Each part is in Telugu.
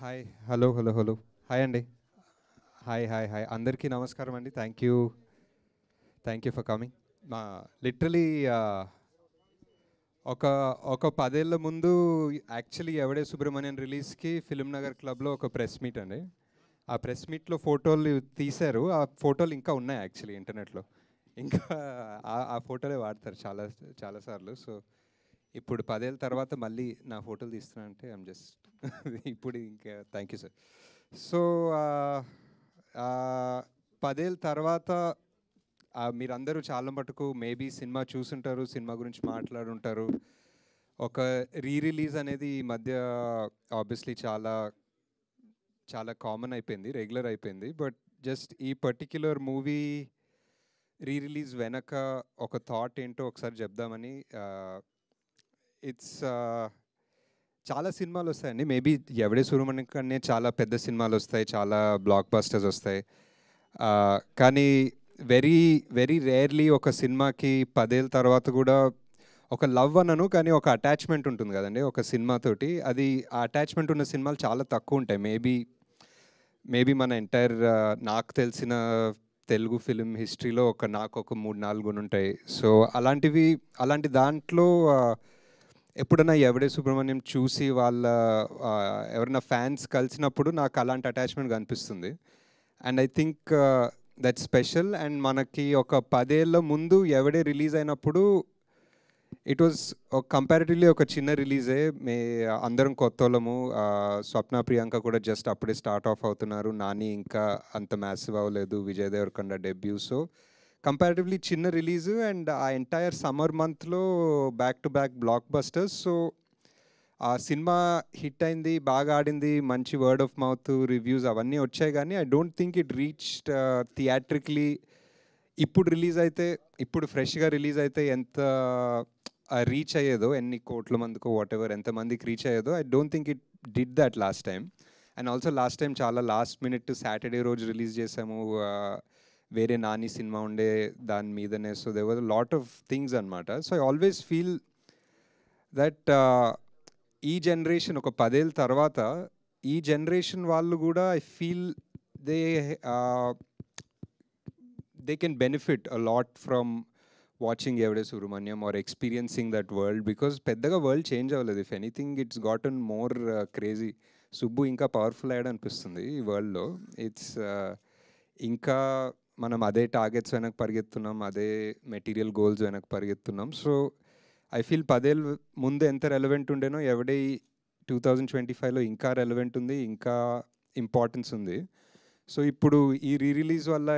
Hi hello hello hello hi అండి. హాయ్ అందరికీ నమస్కారం అండి. Thank you for coming. మా లిటరలీ ఒక ఒక 10 ఏళ్ల ముందు యాక్చువల్లీ ఎవడే సుబ్రహ్మణ్యం రిలీజ్కి ఫిల్మ్ నగర్ క్లబ్లో ఒక ప్రెస్ మీట్ అండి. ఆ ప్రెస్ మీట్లో ఫోటోలు తీశారు. ఆ ఫోటోలు ఇంకా ఉన్నాయి యాక్చువల్లీ ఇంటర్నెట్లో. ఇంకా ఆ ఫోటోలే వాడతారు చాలాసార్లు. సో ఇప్పుడు 10 ఏళ్ళ తర్వాత మళ్ళీ నా ఫోటోలు తీస్తున్నా అంటే ఐమ్ జస్ట్ ఇప్పుడు ఇంకా థ్యాంక్ యూ సార్. సో 10 ఏళ్ళ తర్వాత మీరందరూ చాలా మటుకు మేబీ సినిమా చూసుంటారు, సినిమా గురించి మాట్లాడుంటారు. ఒక రీ రిలీజ్ అనేది ఈ మధ్య ఆబ్వియస్లీ చాలా చాలా కామన్ అయిపోయింది, రెగ్యులర్ అయిపోయింది. బట్ జస్ట్ ఈ పర్టిక్యులర్ మూవీ రీ రిలీజ్ వెనక ఒక థాట్ ఏంటో ఒకసారి చెప్దామని. ఇట్స్ చాలా సినిమాలు వస్తాయండి. మేబీ ఎవడే సూర్యమణి కన్నా చాలా పెద్ద సినిమాలు వస్తాయి, చాలా బ్లాక్ బస్టర్స్ వస్తాయి. కానీ వెరీ వెరీ రేర్లీ ఒక సినిమాకి 10 ఏళ్ళ తర్వాత కూడా ఒక లవ్ అనను కానీ ఒక అటాచ్మెంట్ ఉంటుంది కదండి ఒక సినిమాతోటి. అది ఆ అటాచ్మెంట్ ఉన్న సినిమాలు చాలా తక్కువ ఉంటాయి. మేబీ మన ఎంటైర్ నాకు తెలిసిన తెలుగు ఫిలిం హిస్టరీలో నాకు ఒక 3-4 ఉంటాయి. సో అలాంటి దాంట్లో ఎప్పుడైనా ఎవడే సుబ్రహ్మణ్యం చూసి వాళ్ళ ఎవరైనా ఫ్యాన్స్ కలిసినప్పుడు నాకు అలాంటి అటాచ్మెంట్ కనిపిస్తుంది. And I think that special. And మనకి ఒక 10 ఏళ్ళ ముందు ఎవడే రిలీజ్ అయినప్పుడు ఇట్ వాజ్ కంపారిటివ్లీ ఒక చిన్న రిలీజే. అందరం కొత్తోళ్ళము. స్వప్న ప్రియాంక కూడా జస్ట్ అప్పుడే స్టార్ట్ ఆఫ్ అవుతున్నారు. నాని ఇంకా అంత మ్యాసివ్ అవ్వలేదు, Vijay Deverakonda debut. So comparatively చిన్న రిలీజు. అండ్ ఆ ఎంటైర్ సమ్మర్ మంత్లో back to back blockbusters. So ఆ సినిమా హిట్ అయింది, బాగా ఆడింది, మంచి వర్డ్ ఆఫ్ మౌత్ రివ్యూస్ అవన్నీ వచ్చాయి. కానీ I don't think it reached theatrically. ఇప్పుడు రిలీజ్ అయితే, ఇప్పుడు ఫ్రెష్గా రిలీజ్ అయితే ఎంత రీచ్ అయ్యేదో, ఎన్ని కోట్ల మందికో వాట్ ఎవర్ ఎంతమందికి రీచ్ అయ్యేదో, I don't think it did that last time. And also last time చాలా లాస్ట్ మినిట్ సాటర్డే రోజు రిలీజ్ చేసాము. వేరే నాని సినిమా ఉండే దాని మీదనే. So they were lot of things అనమాట. So I always feel that ఈ జనరేషన్ ఒక 10 ఏళ్ళ తర్వాత ఈ జనరేషన్ వాళ్ళు కూడా I feel they they can benefit a lot from watching Yevade Subramanyam are experiencing that world. Because పెద్దగా వరల్డ్ చేంజ్ అవ్వలేదు. If anything it's గాటన్ more crazy. Subbu ఇంకా పవర్ఫుల్ అయ్యాడు అనిపిస్తుంది ఈ వరల్డ్లో. ఇట్స్ ఇంకా మనం అదే టార్గెట్స్ వెనక పరిగెత్తున్నాం, అదే మెటీరియల్ గోల్స్ వెనక పరిగెత్తున్నాం. సో ఐ ఫీల్ 10 ఏళ్ళ ముందు ఎంత రెలవెంట్ ఉండేనో ఎవడే 2025లో ఇంకా రెలవెంట్ ఉంది, ఇంకా ఇంపార్టెన్స్ ఉంది. సో ఇప్పుడు ఈ రీ రిలీజ్ వల్ల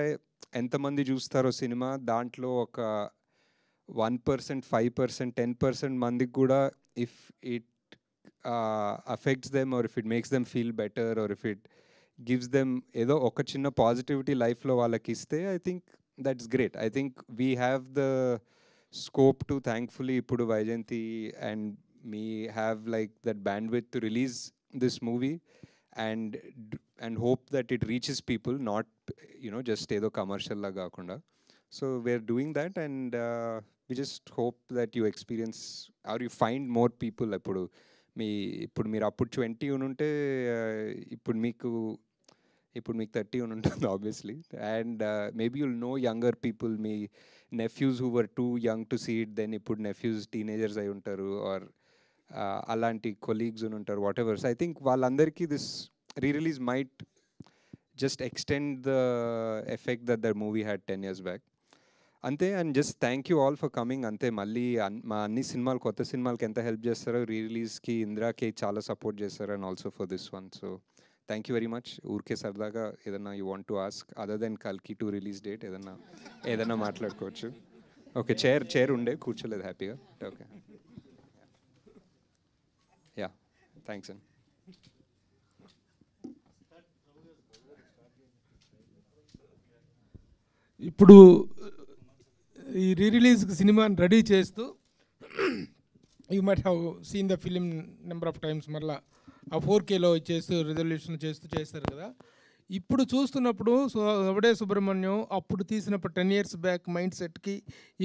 ఎంతమంది చూస్తారో సినిమా, దాంట్లో ఒక 1%, 5%, 10% మందికి కూడా if it affects them or if it makes them feel better or if it gives them ఏదో ఒక చిన్న పాజిటివిటీ లైఫ్లో వాళ్ళకి ఇస్తే I think that's great. I think we have the scope to thankfully ఇప్పుడు Vyjayanthi and me have like that bandwidth to release this movie and hope that it reaches people, not just ఏదో కమర్షియల్ లా కాకుండా. So we are doing that and we just hope that you experience or you find more people. ఇప్పుడు మీరు అప్పుడు 20 ఉంటే ఇప్పుడు మీకు 30 ఉంటుంది obviously. And maybe you'll know younger people, మీ nephews who were too young to see it then ఇప్పుడు నెఫ్యూస్ టీనేజర్స్ అయి ఉంటారు, ఆర్ అలాంటి కొలీగ్స్ ఉంటారు, whatever. So I think వాళ్ళందరికీ this re-release might just extend the effect that the movie had 10 years back. అంతే. And just thank you all for coming. అంతే. మళ్ళీ మా అన్ని సినిమాలు, కొత్త సినిమాలకి ఎంత హెల్ప్ చేస్తారో రీ రిలీజ్కి ఇందిరాకి చాలా సపోర్ట్ చేస్తారు and also for this one. So thank you very much. ఊరికే సరదాగా ఏదన్నా you want to ask other than కల్కి 2 రిలీజ్ డేట్ ఏదన్నా మాట్లాడుకోవచ్చు. ఓకే. చైర్ ఉండే కూర్చోలేదు హ్యాపీగా. ఓకే. యా థ్యాంక్స్ అండి. ఇప్పుడు ఈ రీ రిలీజ్ సినిమాని రెడీ చేస్తూ you might have seen the film number of times. మళ్ళీ ఆ 4Kలో చేస్తూ రిజల్యూషన్ చేస్తారు కదా. ఇప్పుడు చూస్తున్నప్పుడు ఎవడే సుబ్రహ్మణ్యం అప్పుడు తీసినప్పుడు 10 years బ్యాక్ మైండ్ సెట్కి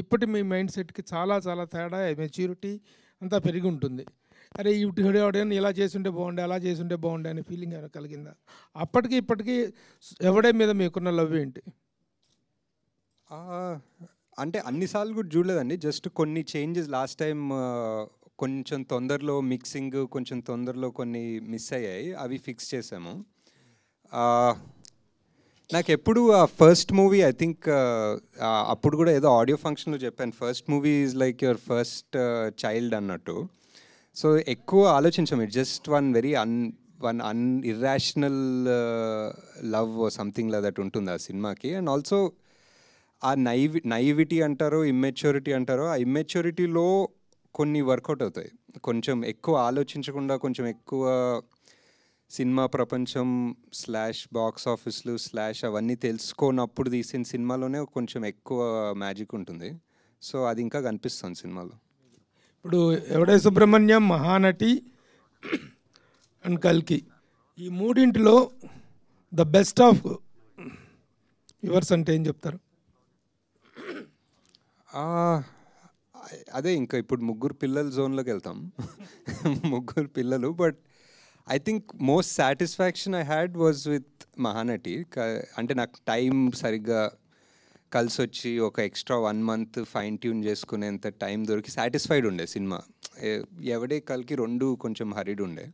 ఇప్పటి మీ మైండ్ సెట్కి చాలా చాలా తేడా, మెచ్యూరిటీ అంతా పెరిగి ఉంటుంది. అరే ఇటు ఎవడైనా ఇలా చేస్తుంటే బాగుండే, అలా చేస్తుంటే బాగుండే అనే ఫీలింగ్ ఏమైనా కలిగిందా? అప్పటికి ఇప్పటికీ ఎవడే మీద మీకున్న లవ్ ఏంటి? అంటే అన్నిసార్లు కూడా చూడలేదండి, జస్ట్ కొన్ని చేంజెస్ లాస్ట్ టైం కొంచెం తొందరలో మిక్సింగ్, కొంచెం తొందరలో కొన్ని మిస్ అయ్యాయి, అవి ఫిక్స్ చేసాము. నాకు ఎప్పుడు ఆ ఫస్ట్ మూవీ ఐ థింక్ అప్పుడు కూడా ఏదో ఆడియో ఫంక్షన్లో చెప్పాను, first movie is like your first child అన్నట్టు. సో ఎక్కువ ఆలోచించాము, it just one irrational love something like that ఉంటుంది ఆ సినిమాకి. అండ్ ఆల్సో ఆ నైవిటీ అంటారో ఇమ్మెచ్యూరిటీ అంటారో, ఆ ఇమ్మెచ్యూరిటీలో కొన్ని వర్కౌట్ అవుతాయి. కొంచెం ఎక్కువ ఆలోచించకుండా, కొంచెం ఎక్కువ సినిమా ప్రపంచం / బాక్స్ ఆఫీస్లు / అవన్నీ తెలుసుకోనప్పుడు తీసిన సినిమాలోనే కొంచెం ఎక్కువ మ్యాజిక్ ఉంటుంది. సో అది ఇంకా కనిపిస్తుంది సినిమాలో. ఇప్పుడు ఎవడే సుబ్రహ్మణ్యం, మహానటి అండ్ కల్కి, ఈ మూడింటిలో ద బెస్ట్ ఆఫ్ యువర్స్ అంటే ఏం చెప్తారు? అదే ఇంకా ఇప్పుడు ముగ్గురు పిల్లల జోన్లోకి వెళ్తాం. ముగ్గురు పిల్లలు. But I think most satisfaction I had was with Mahanati. అంటే నాకు టైం సరిగ్గా కలిసి వచ్చి ఒక ఎక్స్ట్రా 1 month ఫైన్ ట్యూన్ చేసుకునేంత టైం దొరికి సాటిస్ఫైడ్ ఉండే సినిమా. ఎవడే కల్కి రెండు కొంచెం హరిడ్ ఉండే.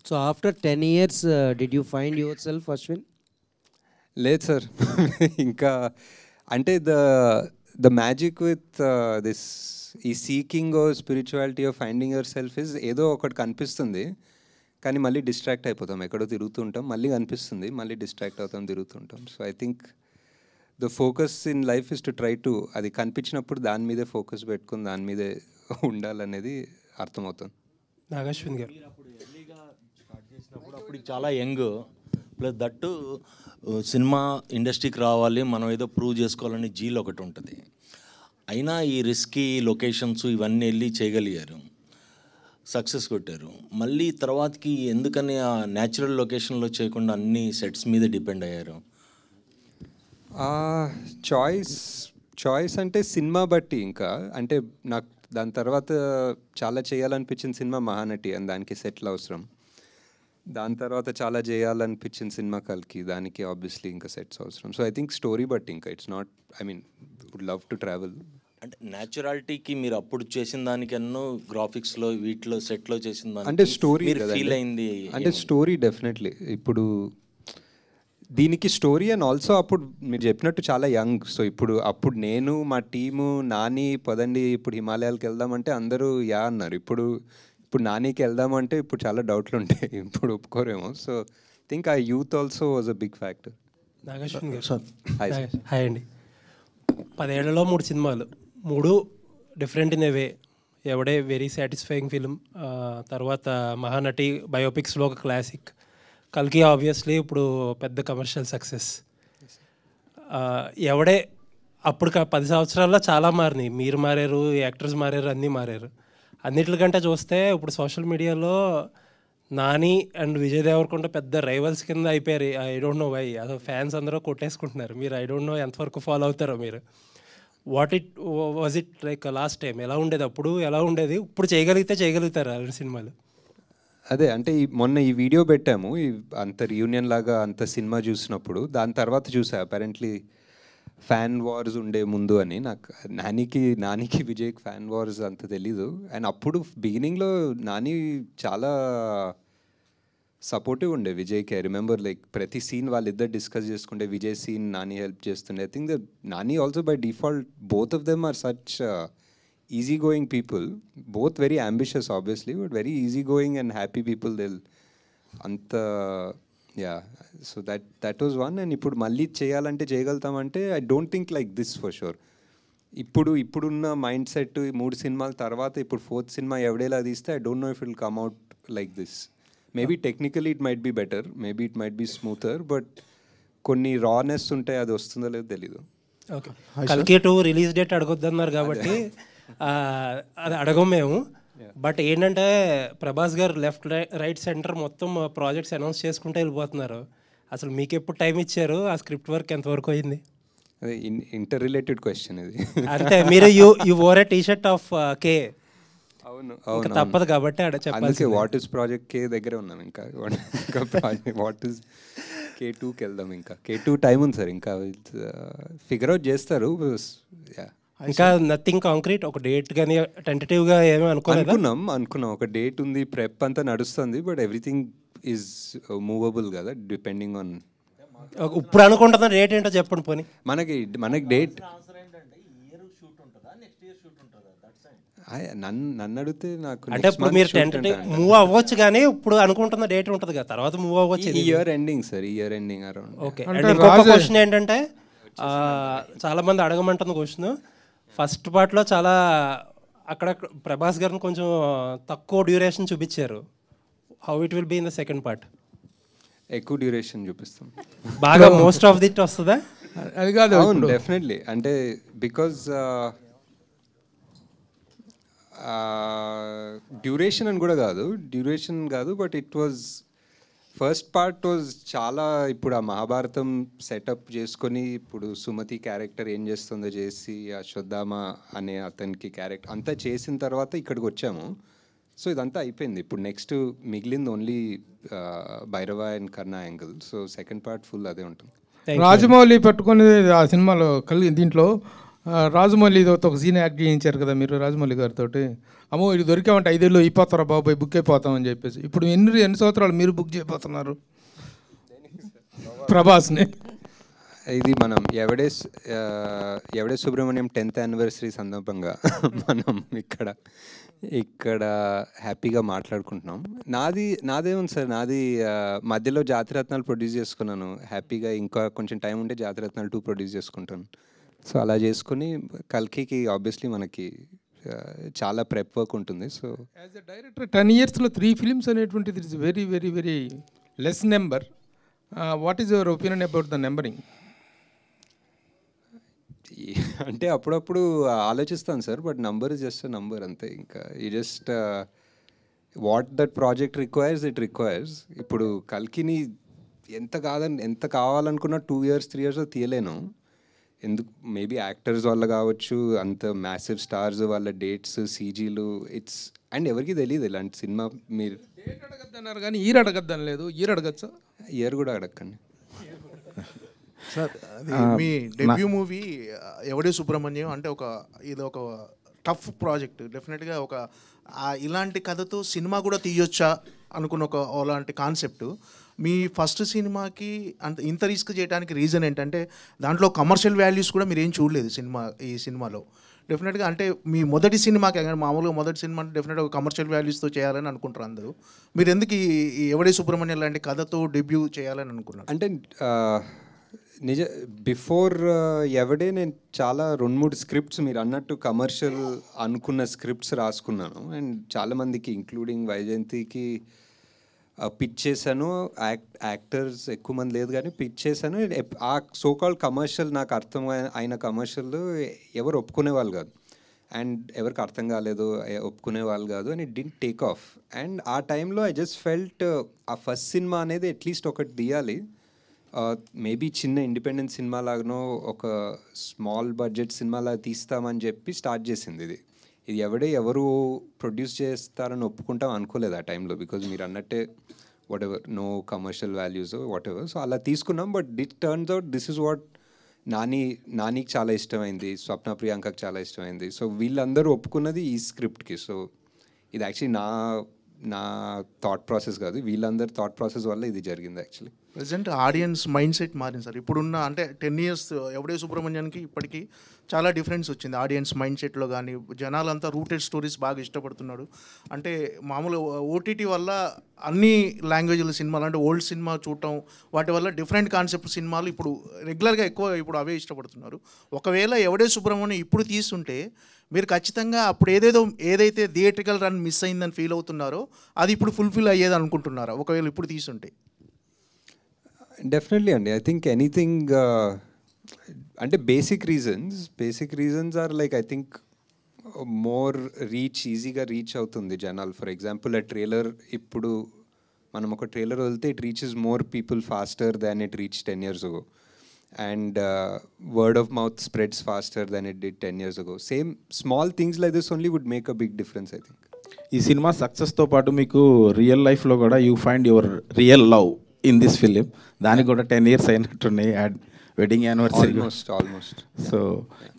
So after 10 years did you find yourself, Ashwin? లేదు సార్. ఇంకా అంటే ద మ్యాజిక్ విత్ దిస్ ఈ సీకింగ్ ఓ spirituality of finding yourself is ఏదో ఒకటి కనిపిస్తుంది, కానీ మళ్ళీ డిస్ట్రాక్ట్ అయిపోతాం, ఎక్కడో తిరుగుతుంటాం, మళ్ళీ కనిపిస్తుంది, మళ్ళీ డిస్ట్రాక్ట్ అవుతాం, తిరుగుతుంటాం. So I think the focus in life is to try to, అది కనిపించినప్పుడు దాని మీదే ఫోకస్ పెట్టుకుని దాని మీదే ఉండాలనేది అర్థమవుతుంది. నాగశ్విన్ గారు స్టార్ట్ చేసినప్పుడు అప్పుడు చాలా యంగ్, ప్లస్ దట్టు సినిమా ఇండస్ట్రీకి రావాలి, మనం ఏదో ప్రూవ్ చేసుకోవాలని జీల్ ఒకటి ఉంటుంది. అయినా ఈ రిస్కీ లొకేషన్స్ ఇవన్నీ వెళ్ళి చేయగలిగారు, సక్సెస్ కొట్టారు. మళ్ళీ తర్వాతకి ఎందుకని ఆ న్యాచురల్ లొకేషన్లో చేయకుండా అన్ని సెట్స్ మీద డిపెండ్ అయ్యారు? చాయిస్ అంటే సినిమా బట్టి. ఇంకా అంటే నాకు దాని తర్వాత చాలా చేయాలనిపించిన సినిమా మహానటి, అండ్ దానికి సెట్లు అవసరం. దాని తర్వాత చాలా చేయాలనిపించిన సినిమా కల్కి, దానికి ఆబ్వియస్లీ ఇంకా సెట్స్ అవసరం. సో ఐ థింక్ స్టోరీ బట్టి, ఇంకా it's not, I mean would love to travel. అంటే న్యాచురాలిటీకి మీరు అప్పుడు చేసిన దానికన్నా గ్రాఫిక్స్లో వీటిలో సెట్లో చేసిన దానికి అంటే స్టోరీ ఫీల్ అయింది అంటే స్టోరీ డెఫినెట్లీ. ఇప్పుడు దీనికి స్టోరీ అండ్ ఆల్సో అప్పుడు మీరు చెప్పినట్టు చాలా యంగ్. సో అప్పుడు నేను మా టీము నాని పదండి ఇప్పుడు హిమాలయాలకు వెళ్దామంటే అందరూ యా అన్నారు. ఇప్పుడు నానికి వెళ్దామంటే ఇప్పుడు చాలా డౌట్లు ఉంటాయి, ఇప్పుడు ఒప్పుకోరేమో. సో థింక్ ఆ youth also was a big factor. Nagashwin garu hi అండి. 10 ఏళ్లలో 3 సినిమాలు, 3 different in a way. Yevade very satisfying film, తర్వాత మహానటి బయోపిక్స్లో ఒక క్లాసిక్, కల్కి ఆబ్వియస్లీ ఇప్పుడు పెద్ద కమర్షియల్ సక్సెస్. ఎవడే అప్పుడు 10 సంవత్సరాల్లో చాలా మారినాయి, మీరు మారారు, యాక్టర్స్ మారారు, అన్నీ మారారు. అన్నిటికంటే చూస్తే ఇప్పుడు సోషల్ మీడియాలో నాని అండ్ విజయ్ దేవరకొండ పెద్ద రైవల్స్ కింద అయిపోయారు. ఐ డోంట్ నో వై, అసలు ఫ్యాన్స్ అందరూ కొట్టేసుకుంటున్నారు. మీరు ఐ డోంట్ నో ఎంతవరకు ఫాలో అవుతారో మీరు. Was it like last time ఎలా ఉండేది, అప్పుడు ఎలా ఉండేది, ఇప్పుడు చేయగలుగుతారు అలాంటి సినిమాలు? అదే అంటే మొన్న ఈ వీడియో పెట్టాము, అంత రియూనియన్ లాగా అంత సినిమా చూసినప్పుడు. దాని తర్వాత చూసా అపారెంట్లీ ఫ్యాన్ వార్స్ ఉండే ముందు అని. నాకు నానికి విజయ్కి ఫ్యాన్ వార్స్ అంత తెలీదు. అండ్ అప్పుడు బిగినింగ్లో నాని చాలా సపోర్టివ్ ఉండే విజయ్కి. ఐ రిమెంబర్ లైక్ ప్రతి సీన్ వాళ్ళిద్దరు డిస్కస్ చేసుకుంటే విజయ్ సీన్ నాని హెల్ప్ చేస్తుండే. I think the Nani also by default both of them are such easy going people, both very ambitious obviously, but very easy going and happy people. They'll anta yeah, so that was one. And ippudu malli cheyalante cheyagaltamante I don't think like this for sure. ippudunna mindset ee 3 సినిమాల తర్వాత ఇప్పుడు 4th సినిమా ఎవడేలా తీస్తే I don't know if it will come out like this. Maybe technically it might be better, maybe it might be smoother, but కొన్ని rawness ఉంటాయి, అది వస్తుందో లేదో తెలీదు. ఓకే, కల్కి 2 రిలీజ్ డేట్ అడగొద్దన్నారు కాబట్టి అది అడగం మేము. బట్ ఏంటంటే ప్రభాస్ గారు లెఫ్ట్ రైట్ సెంటర్ మొత్తం ప్రాజెక్ట్స్ అనౌన్స్ చేసుకుంటూ వెళ్ళిపోతున్నారు. అసలు మీకు ఎప్పుడు టైం ఇచ్చారు, ఆ స్క్రిప్ట్ వర్క్ ఎంతవరకు అయింది? అదే ఇంటర్ రిలేటెడ్ క్వశ్చన్ ఇది. అంటే మీరు you or a T shirt of K. అవును ఇంకా అవును తప్పదు కాబట్టి ఆడ అందుకే చెప్పాల్సి వాట్ ఇస్ ప్రాజెక్ట్ కే దగ్గర ఉన్నాం ఇంకా ఇంకా ప్రాజెక్ట్ వాట్ ఇస్ K2కి వెళ్దాం ఇంకా K2 టైం ఉంది సార్ ఇంకా ఫిగర్ అవుట్ చేస్తారు Yeah. ఇంకా నథింగ్ కాంక్రీట్ ఒక డేట్ కానీ టెంటేటివ్గా ఏమీ అనుకోలేదా? అనుకున్నాం ఒక డేట్ ఉంది, ప్రెప్ అంతా నడుస్తుంది, బట్ ఎవ్రీథింగ్ ఈజ్ మూవబుల్ కదా డిపెండింగ్ ఆన్ ఇప్పుడు అనుకుంటున్న డేట్ ఏంటో చెప్పండి పోనీ. మనకి డేట్ నన్ను అడిగితే నాకు అంటే ఇప్పుడు మీరు టెంటేటివ్ మూవ్ అవ్వచ్చు కానీ ఇప్పుడు అనుకుంటున్న డేట్ ఉంటుంది కదా, తర్వాత మూవ్ అవ్వచ్చు. ఈ ఇయర్ ఎండింగ్ సార్, ఈ year ending around. Okay. And ఇంకొక క్వశ్చన్ ఏంటంటే చాలా మంది అడగమంటున్న క్వశ్చన్, ఫస్ట్ పార్ట్లో చాలా అక్కడ ప్రభాస్ గారిని కొంచెం తక్కువ డ్యూరేషన్ చూపించారు. How it will be in the second part? ఎక్కువ డ్యూరేషన్ చూపిస్తాం బాగా మోస్ట్ ఆఫ్ దిట్ వస్తుందా? అది కాదు, అవును డెఫినెట్లీ. అంటే బికాజ్ డ్యూరేషన్ అని కూడా కాదు, but it was first part was చాలా, ఇప్పుడు ఆ మహాభారతం సెటప్ చేసుకొని ఇప్పుడు సుమతి క్యారెక్టర్ ఏం చేస్తుందో చేసి ఆ శ్రద్ధామ అనే అతనికి క్యారెక్టర్ అంతా చేసిన తర్వాత ఇక్కడికి వచ్చాము. సో ఇదంతా అయిపోయింది. ఇప్పుడు నెక్స్ట్ మిగిలింది only Bhairava and Karna angle. So second part full అదే ఉంటుంది. రాజమౌళి పట్టుకొని ఆ సినిమాలో దీంట్లో రాజమౌళితో ఒక సీన్ యాక్ట్ చేయించారు కదా మీరు రాజమౌళి గారితో. అమ్మో ఇది దొరికామంటే 5 ఏళ్ళు అయిపోతారా బాబాయ్, బుక్ అయిపోతామని చెప్పేసి. ఇప్పుడు ఎన్ని సంవత్సరాలు మీరు బుక్ చేయబోతున్నారు ప్రభాస్ని? ఇది మనం ఎవడే సుబ్రహ్మణ్యం 10th యానివర్సరీ సందర్భంగా మనం ఇక్కడ హ్యాపీగా మాట్లాడుకుంటున్నాం. నాదేముంది సార్, మధ్యలో జాతిరత్నాలు ప్రొడ్యూస్ చేసుకున్నాను హ్యాపీగా. ఇంకా కొంచెం టైం ఉంటే జాతిరత్నాలు 2 ప్రొడ్యూస్ చేసుకుంటాను. సో అలా చేసుకుని కల్కికి ఆబ్వియస్లీ మనకి చాలా ప్రెప్ వర్క్ ఉంటుంది. So as a director 10 yearsలో 3 films అనేటువంటిది it's very very very less number. What is your opinion about the numbering? అంటే అప్పుడప్పుడు ఆలోచిస్తాను sir, but number is just number అంతే. ఇంకా ఈ just what that project requires it requires. ఇప్పుడు కల్కిని ఎంత కావాలనుకున్నా 2 years 3 years తీయలేను. ఎందుకు, మేబీ యాక్టర్స్ వల్ల కావచ్చు, అంత మ్యాసివ్ స్టార్స్ వాళ్ళ డేట్స్ సీజీలు ఇట్స్ అండ్ ఎవరికి తెలియదు ఇలాంటి సినిమా. మీరు డేట్ అడగద్దన్నారు కానీ ఇయర్ అడగద్దని లేదు, ఇయర్ అడగచ్చా? ఇయర్ కూడా అడగండి సార్. మీ డెబ్యూ మూవీ ఎవడే సుబ్రహ్మణ్యం అంటే ఇది ఒక టఫ్ ప్రాజెక్ట్. డెఫినెట్గా ఇలాంటి కథతో సినిమా కూడా తీయొచ్చా అనుకున్న అలాంటి కాన్సెప్ట్. మీ ఫస్ట్ సినిమాకి ఇంత రిస్క్ చేయడానికి రీజన్ ఏంటంటే దాంట్లో కమర్షియల్ వాల్యూస్ కూడా మీరు ఏం చూడలేదు ఈ సినిమాలో. డెఫినెట్గా అంటే మీ మొదటి సినిమాకి మామూలుగా మొదటి సినిమా అంటే డెఫినెట్గా కమర్షియల్ వాల్యూస్తో చేయాలని అనుకుంటారు అందరూ. మీరు ఎందుకు ఈ ఎవడే సుబ్రహ్మణ్యం లాంటి కథతో డెబ్యూ చేయాలని అనుకున్నారు? అంటే బిఫోర్ ఎవడే నేను చాలా 2-3 స్క్రిప్ట్స్ మీరు అన్నట్టు కమర్షియల్ అనుకున్న స్క్రిప్ట్స్ రాసుకున్నాను. అండ్ చాలామందికి ఇంక్లూడింగ్ వైజయంతికి పిచ్ చేశాను. యాక్టర్స్ ఎక్కువ మంది లేదు కానీ పిచ్ చేశాను. ఆ సోకాల్డ్ కమర్షియల్ నాకు అర్థం అయిన కమర్షియల్ ఎవరు ఒప్పుకునే వాళ్ళు కాదు, అండ్ ఎవరికి అర్థం కాలేదు, ఒప్పుకునే వాళ్ళు కాదు, and it didn't take off. And ఆ టైంలో ఐ జస్ట్ ఫెల్ట్ ఆ ఫస్ట్ సినిమా అనేది అట్లీస్ట్ ఒకటి తీయాలి. మేబీ చిన్న ఇండిపెండెంట్ సినిమా లాగానో ఒక స్మాల్ బడ్జెట్ సినిమాలా తీస్తామని చెప్పి స్టార్ట్ చేసింది ఇది. ఎవరు ప్రొడ్యూస్ చేస్తారని ఒప్పుకుంటాం అనుకోలేదు ఆ టైంలో, బికాజ్ మీరు అన్నట్టే whatever no commercial values whatever. So అలా తీసుకున్నాం. But it turns out this is what నానికి చాలా ఇష్టమైంది, స్వప్న ప్రియాంకకి చాలా ఇష్టమైంది. సో వీళ్ళందరూ ఒప్పుకున్నది ఈ స్క్రిప్ట్కి. సో ఇది యాక్చువల్లీ నా థాట్ ప్రాసెస్ కాదు, వీళ్ళందరి థాట్ ప్రాసెస్ వల్ల ఇది జరిగింది actually. Present audience mind set మారింది సార్. ఇప్పుడున్న అంటే 10 years ఎవడే సుబ్రహ్మణ్యానికి ఇప్పటికీ చాలా డిఫరెన్స్ వచ్చింది ఆడియన్స్ మైండ్ సెట్లో. కానీ జనాలంతా రూటెడ్ స్టోరీస్ బాగా ఇష్టపడుతున్నాడు. అంటే మామూలు ఓటీటీ వల్ల అన్ని లాంగ్వేజ్ల సినిమాలు అంటే ఓల్డ్ సినిమా చూడటం వాటి వల్ల డిఫరెంట్ కాన్సెప్ట్ సినిమాలు ఇప్పుడు రెగ్యులర్గా ఇప్పుడు అవే ఇష్టపడుతున్నారు. ఒకవేళ ఎవడే సుబ్రహ్మణ్యం ఇప్పుడు తీసుంటే మీరు ఖచ్చితంగా అప్పుడు ఏదైతే థియేట్రికల్ రన్ మిస్ అయిందని ఫీల్ అవుతున్నారో అది ఇప్పుడు ఫుల్ఫిల్ అయ్యేది అనుకుంటున్నారా ఒకవేళ ఇప్పుడు తీసుంటే? డెఫినెట్లీ అండి. ఐ థింక్ ఎనీథింగ్ అంటే basic reasons are like I think more ఈజీగా రీచ్ అవుతుంది జనాలు. ఫర్ ఎగ్జాంపుల్ ఆ ట్రైలర్, ఇప్పుడు మనం ఒక ట్రైలర్ వదిలితే it reaches more people faster than it reach 10 years ago. And word of mouth spreads faster than it did 10 years ago. Same small things like this only would make a big difference, I think. ఈ సినిమా సక్సెస్తో పాటు మీకు రియల్ లైఫ్లో కూడా you find your real love in this film. దానికి కూడా 10 years అయినట్టున్నాయి, wedding anniversary. Almost. So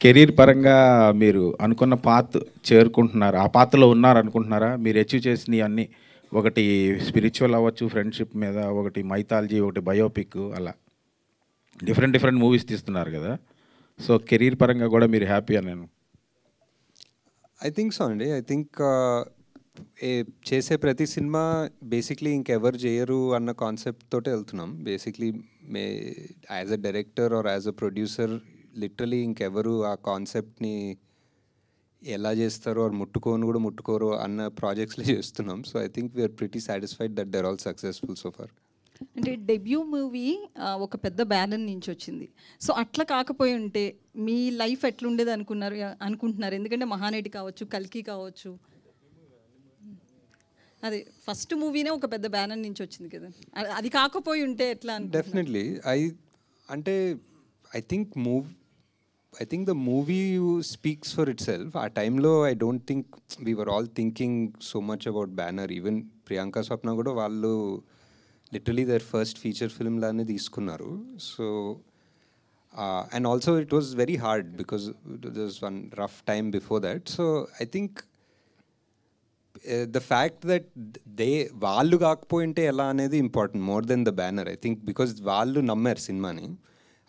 career పరంగా మీరు అనుకున్న పాత్ చేరుకుంటున్నారు, ఆ పాత్రలో ఉన్నారు అనుకుంటున్నారా? మీరు అచీవ్ చేసినవి అన్నీ, ఒకటి స్పిరిచువల్ అవ్వచ్చు, ఫ్రెండ్షిప్ మీద, ఒకటి మైథాలజీ, ఒకటి బయోపిక్, అలా డిఫరెంట్ మూవీస్ తీస్తున్నారు కదా. సో కెరీర్ పరంగా కూడా మీరు హ్యాపీ అని నేను ఐ థింక్ సో అండి. ఐ థింక్ చేసే ప్రతి సినిమా బేసిక్లీ ఇంకెవరు చేయరు అన్న కాన్సెప్ట్ తోటే వెళ్తున్నాం. Basically as a director or as a producer literally ఇంకెవరు ఆ కాన్సెప్ట్ని ఎలా చేస్తారో ఆర్ ముట్టుకోరు అన్న ప్రాజెక్ట్స్లో చేస్తున్నాం. So I think we are pretty satisfied that they're all successful so far. అంటే డెబ్యూ మూవీ ఒక పెద్ద బ్యానర్ నుంచి వచ్చింది. సో అట్లా కాకపోయి ఉంటే మీ లైఫ్ ఎట్లుండేది అనుకుంటున్నారు? ఎందుకంటే మహానటి కావచ్చు, కల్కి కావచ్చు, అదే ఫస్ట్ మూవీనే ఒక పెద్ద బ్యానర్ నుంచి వచ్చింది కదా, అది కాకపోయి ఉంటే ఎట్లా? Definitely. I think the movie speaks for itself. ఆ టైంలో I don't think we were all thinking so much about banner. Even Priyanka Swapna కూడా వాళ్ళు literally their first feature film లానే తీసుకున్నారు. So and also it was very hard because there was one rough time before that. So I think the fact that వాళ్ళు కాకపోయింటే ఎలా అనేది important more than the banner. I think because వాళ్ళు నమ్మారు సినిమాని.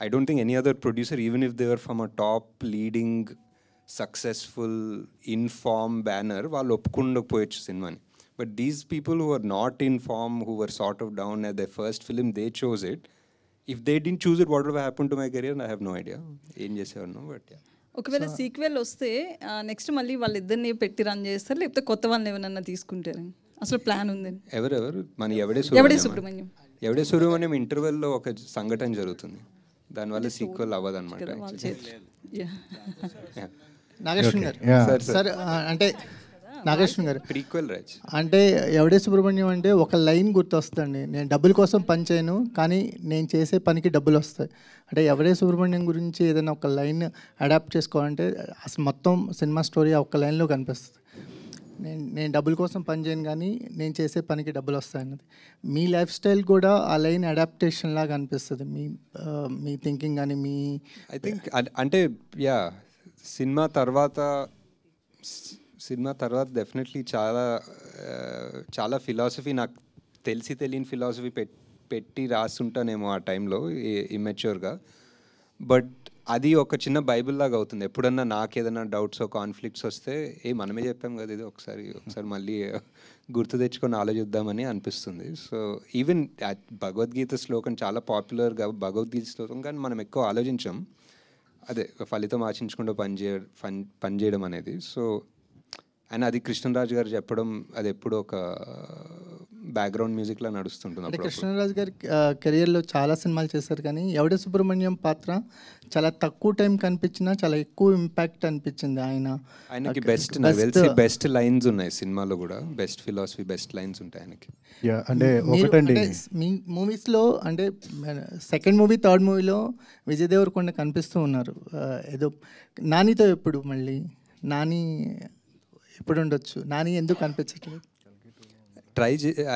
I don't think any other producer, even if they were from a top leading successful in-form banner, వాళ్ళు ఒప్పుకుండకపోయచ్చు సినిమాని. But these people who are not in form, who were sort of down at their first film, they chose it. If they didn't choose it, what would have happened to my career? I have no idea. ఏం చేసేవారు, బట్ ఒకవేళ సీక్వెల్ వస్తే నెక్స్ట్ మళ్ళీ వాళ్ళిద్దరిని పెట్టి రన్ చేస్తారు, లేకపోతే కొత్త వాళ్ళని ఏమన్నా తీసుకుంటారని అసలు ప్లాన్ ఉందని? ఎవరెవరు? మన ఎవడే సుబ్రహ్మణ్యం ఇంటర్వెల్లో ఒక సంఘటన జరుగుతుంది, దానివల్ల సీక్వెల్ అవ్వదు అనమాట. నాగేశ్వర గారు సార్, అంటే నాగేశ్వర గారు ప్రీక్వెల్ రాజ్ అంటే ఎవడే సుబ్రహ్మణ్యం అంటే ఒక లైన్ గుర్తొస్తుందండి, నేను డబ్బుల కోసం పని చేయను కానీ నేను చేసే పనికి డబ్బులు వస్తాయి. అంటే ఎవడే సుబ్రహ్మణ్యం గురించి ఏదైనా ఒక లైన్ అడాప్ట్ చేసుకోవాలంటే అసలు మొత్తం సినిమా స్టోరీ ఆ ఒక్క లైన్లో కనిపిస్తుంది. నేను డబ్బుల కోసం పని చేయను కానీ నేను చేసే పనికి డబ్బులు వస్తాయన్నది. మీ లైఫ్ స్టైల్ కూడా ఆ లైన్ అడాప్టేషన్ లాగా అనిపిస్తుంది, మీ థింకింగ్ కానీ మీ ఐ థింక్. అంటే యా సినిమా తర్వాత డెఫినెట్లీ చాలా ఫిలాసఫీ, నాకు తెలియని ఫిలాసఫీ పెట్టి రాస్తుంటానేమో ఆ టైంలో ఇమ్మెచ్యూర్గా. బట్ అది ఒక చిన్న బైబిల్ లాగా అవుతుంది. ఎప్పుడన్నా నాకు ఏదైనా డౌట్స్ కాన్ఫ్లిక్ట్స్ వస్తే మనమే చెప్పాం కదా ఇది, ఒకసారి మళ్ళీ గుర్తు తెచ్చుకొని ఆలోచిద్దామని అనిపిస్తుంది. సో ఈవెన్ భగవద్గీత శ్లోకం చాలా పాపులర్గా భగవద్గీత శ్లోకం, కానీ మనం ఎక్కువ ఆలోచించాం అదే ఫలితం ఆశించకుండా పనిచేయడం అనేది. సో అండ్ అది కృష్ణరాజు గారు చెప్పడం అది ఎప్పుడు ఒక బ్యాక్గ్రౌండ్ మ్యూజిక్లా నడుస్తుంటుంది. అంటే కృష్ణరాజు గారి కెరియర్లో చాలా సినిమాలు చేశారు, కానీ ఎవడే సుబ్రహ్మణ్యం పాత్ర చాలా తక్కువ టైం కనిపించినా చాలా ఎక్కువ ఇంపాక్ట్ అనిపించింది. ఆయనకి బెస్ట్ లైన్స్ ఉన్నాయి సినిమాలో కూడా, బెస్ట్ ఫిలాసఫీ, బెస్ట్ లైన్స్ ఉంటాయి ఆయనకి. అంటే మీ మూవీస్లో అంటే సెకండ్ మూవీ, థర్డ్ మూవీలో విజయ్ దేవరకొండ కనిపిస్తూ ఉన్నారు. ఏదో నానితో ఎప్పుడు మళ్ళీ నాని ఎప్పుడు ఉండొచ్చు, నాని ఎందుకు కనిపించట్లేదు?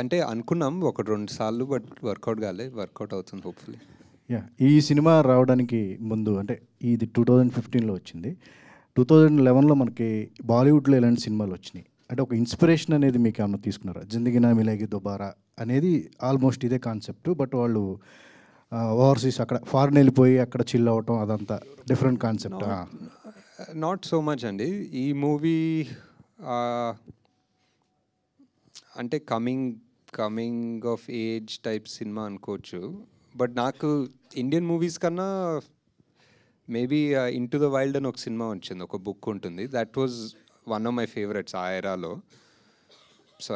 అంటే అనుకున్నాం 1-2 సార్లు, బట్ వర్కౌట్ అవుతుంది హోప్ఫుల్లీ. ఈ సినిమా రావడానికి ముందు అంటే ఇది 2015లో వచ్చింది. 2011లో మనకి బాలీవుడ్లో ఎలాంటి సినిమాలు వచ్చినాయి అంటే ఒక ఇన్స్పిరేషన్ అనేది మీకు ఏమన్నా తీసుకున్నారా? జిందగీ నా మిలేగి దోబారా అనేది ఆల్మోస్ట్ ఇదే కాన్సెప్ట్, బట్ వాళ్ళు ఓవర్సీస్ అక్కడ ఫారెన్ వెళ్ళిపోయి అక్కడ చిల్ అవ్వటం, అదంతా different concept. Not so much అండి. ఈ మూవీ అంటే కమింగ్ ఆఫ్ ఏజ్ టైప్ సినిమా అనుకోవచ్చు. బట్ నాకు ఇండియన్ మూవీస్ కన్నా మేబీ ఇంటూ ద వైల్డ్ అని ఒక సినిమా వచ్చింది, ఒక బుక్ ఉంటుంది, that was one of my favourites ఆ ఎరాలో. So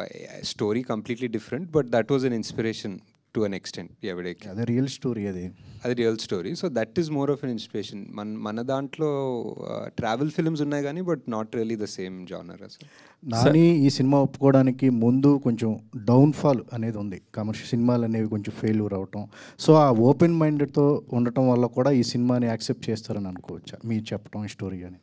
story completely different, but that was an inspiration to an extent. ఎవడేకి అది రియల్ స్టోరీ, అది real story. So that is more of an inspiration. మన దాంట్లో ట్రావెల్ ఫిల్మ్స్ ఉన్నాయి కానీ but not really the same genre అసలు. నాని ఈ సినిమా ఒప్పుకోవడానికి ముందు కొంచెం డౌన్ఫాల్ అనేది ఉంది, కమర్షియల్ సినిమాలు అనేవి కొంచెం ఫెయిల్యూర్ అవటం. సో ఆ ఓపెన్ మైండెడ్తో ఉండటం వల్ల కూడా ఈ సినిమాని యాక్సెప్ట్ చేస్తారని అనుకోవచ్చా మీరు చెప్పడం, స్టోరీ అని?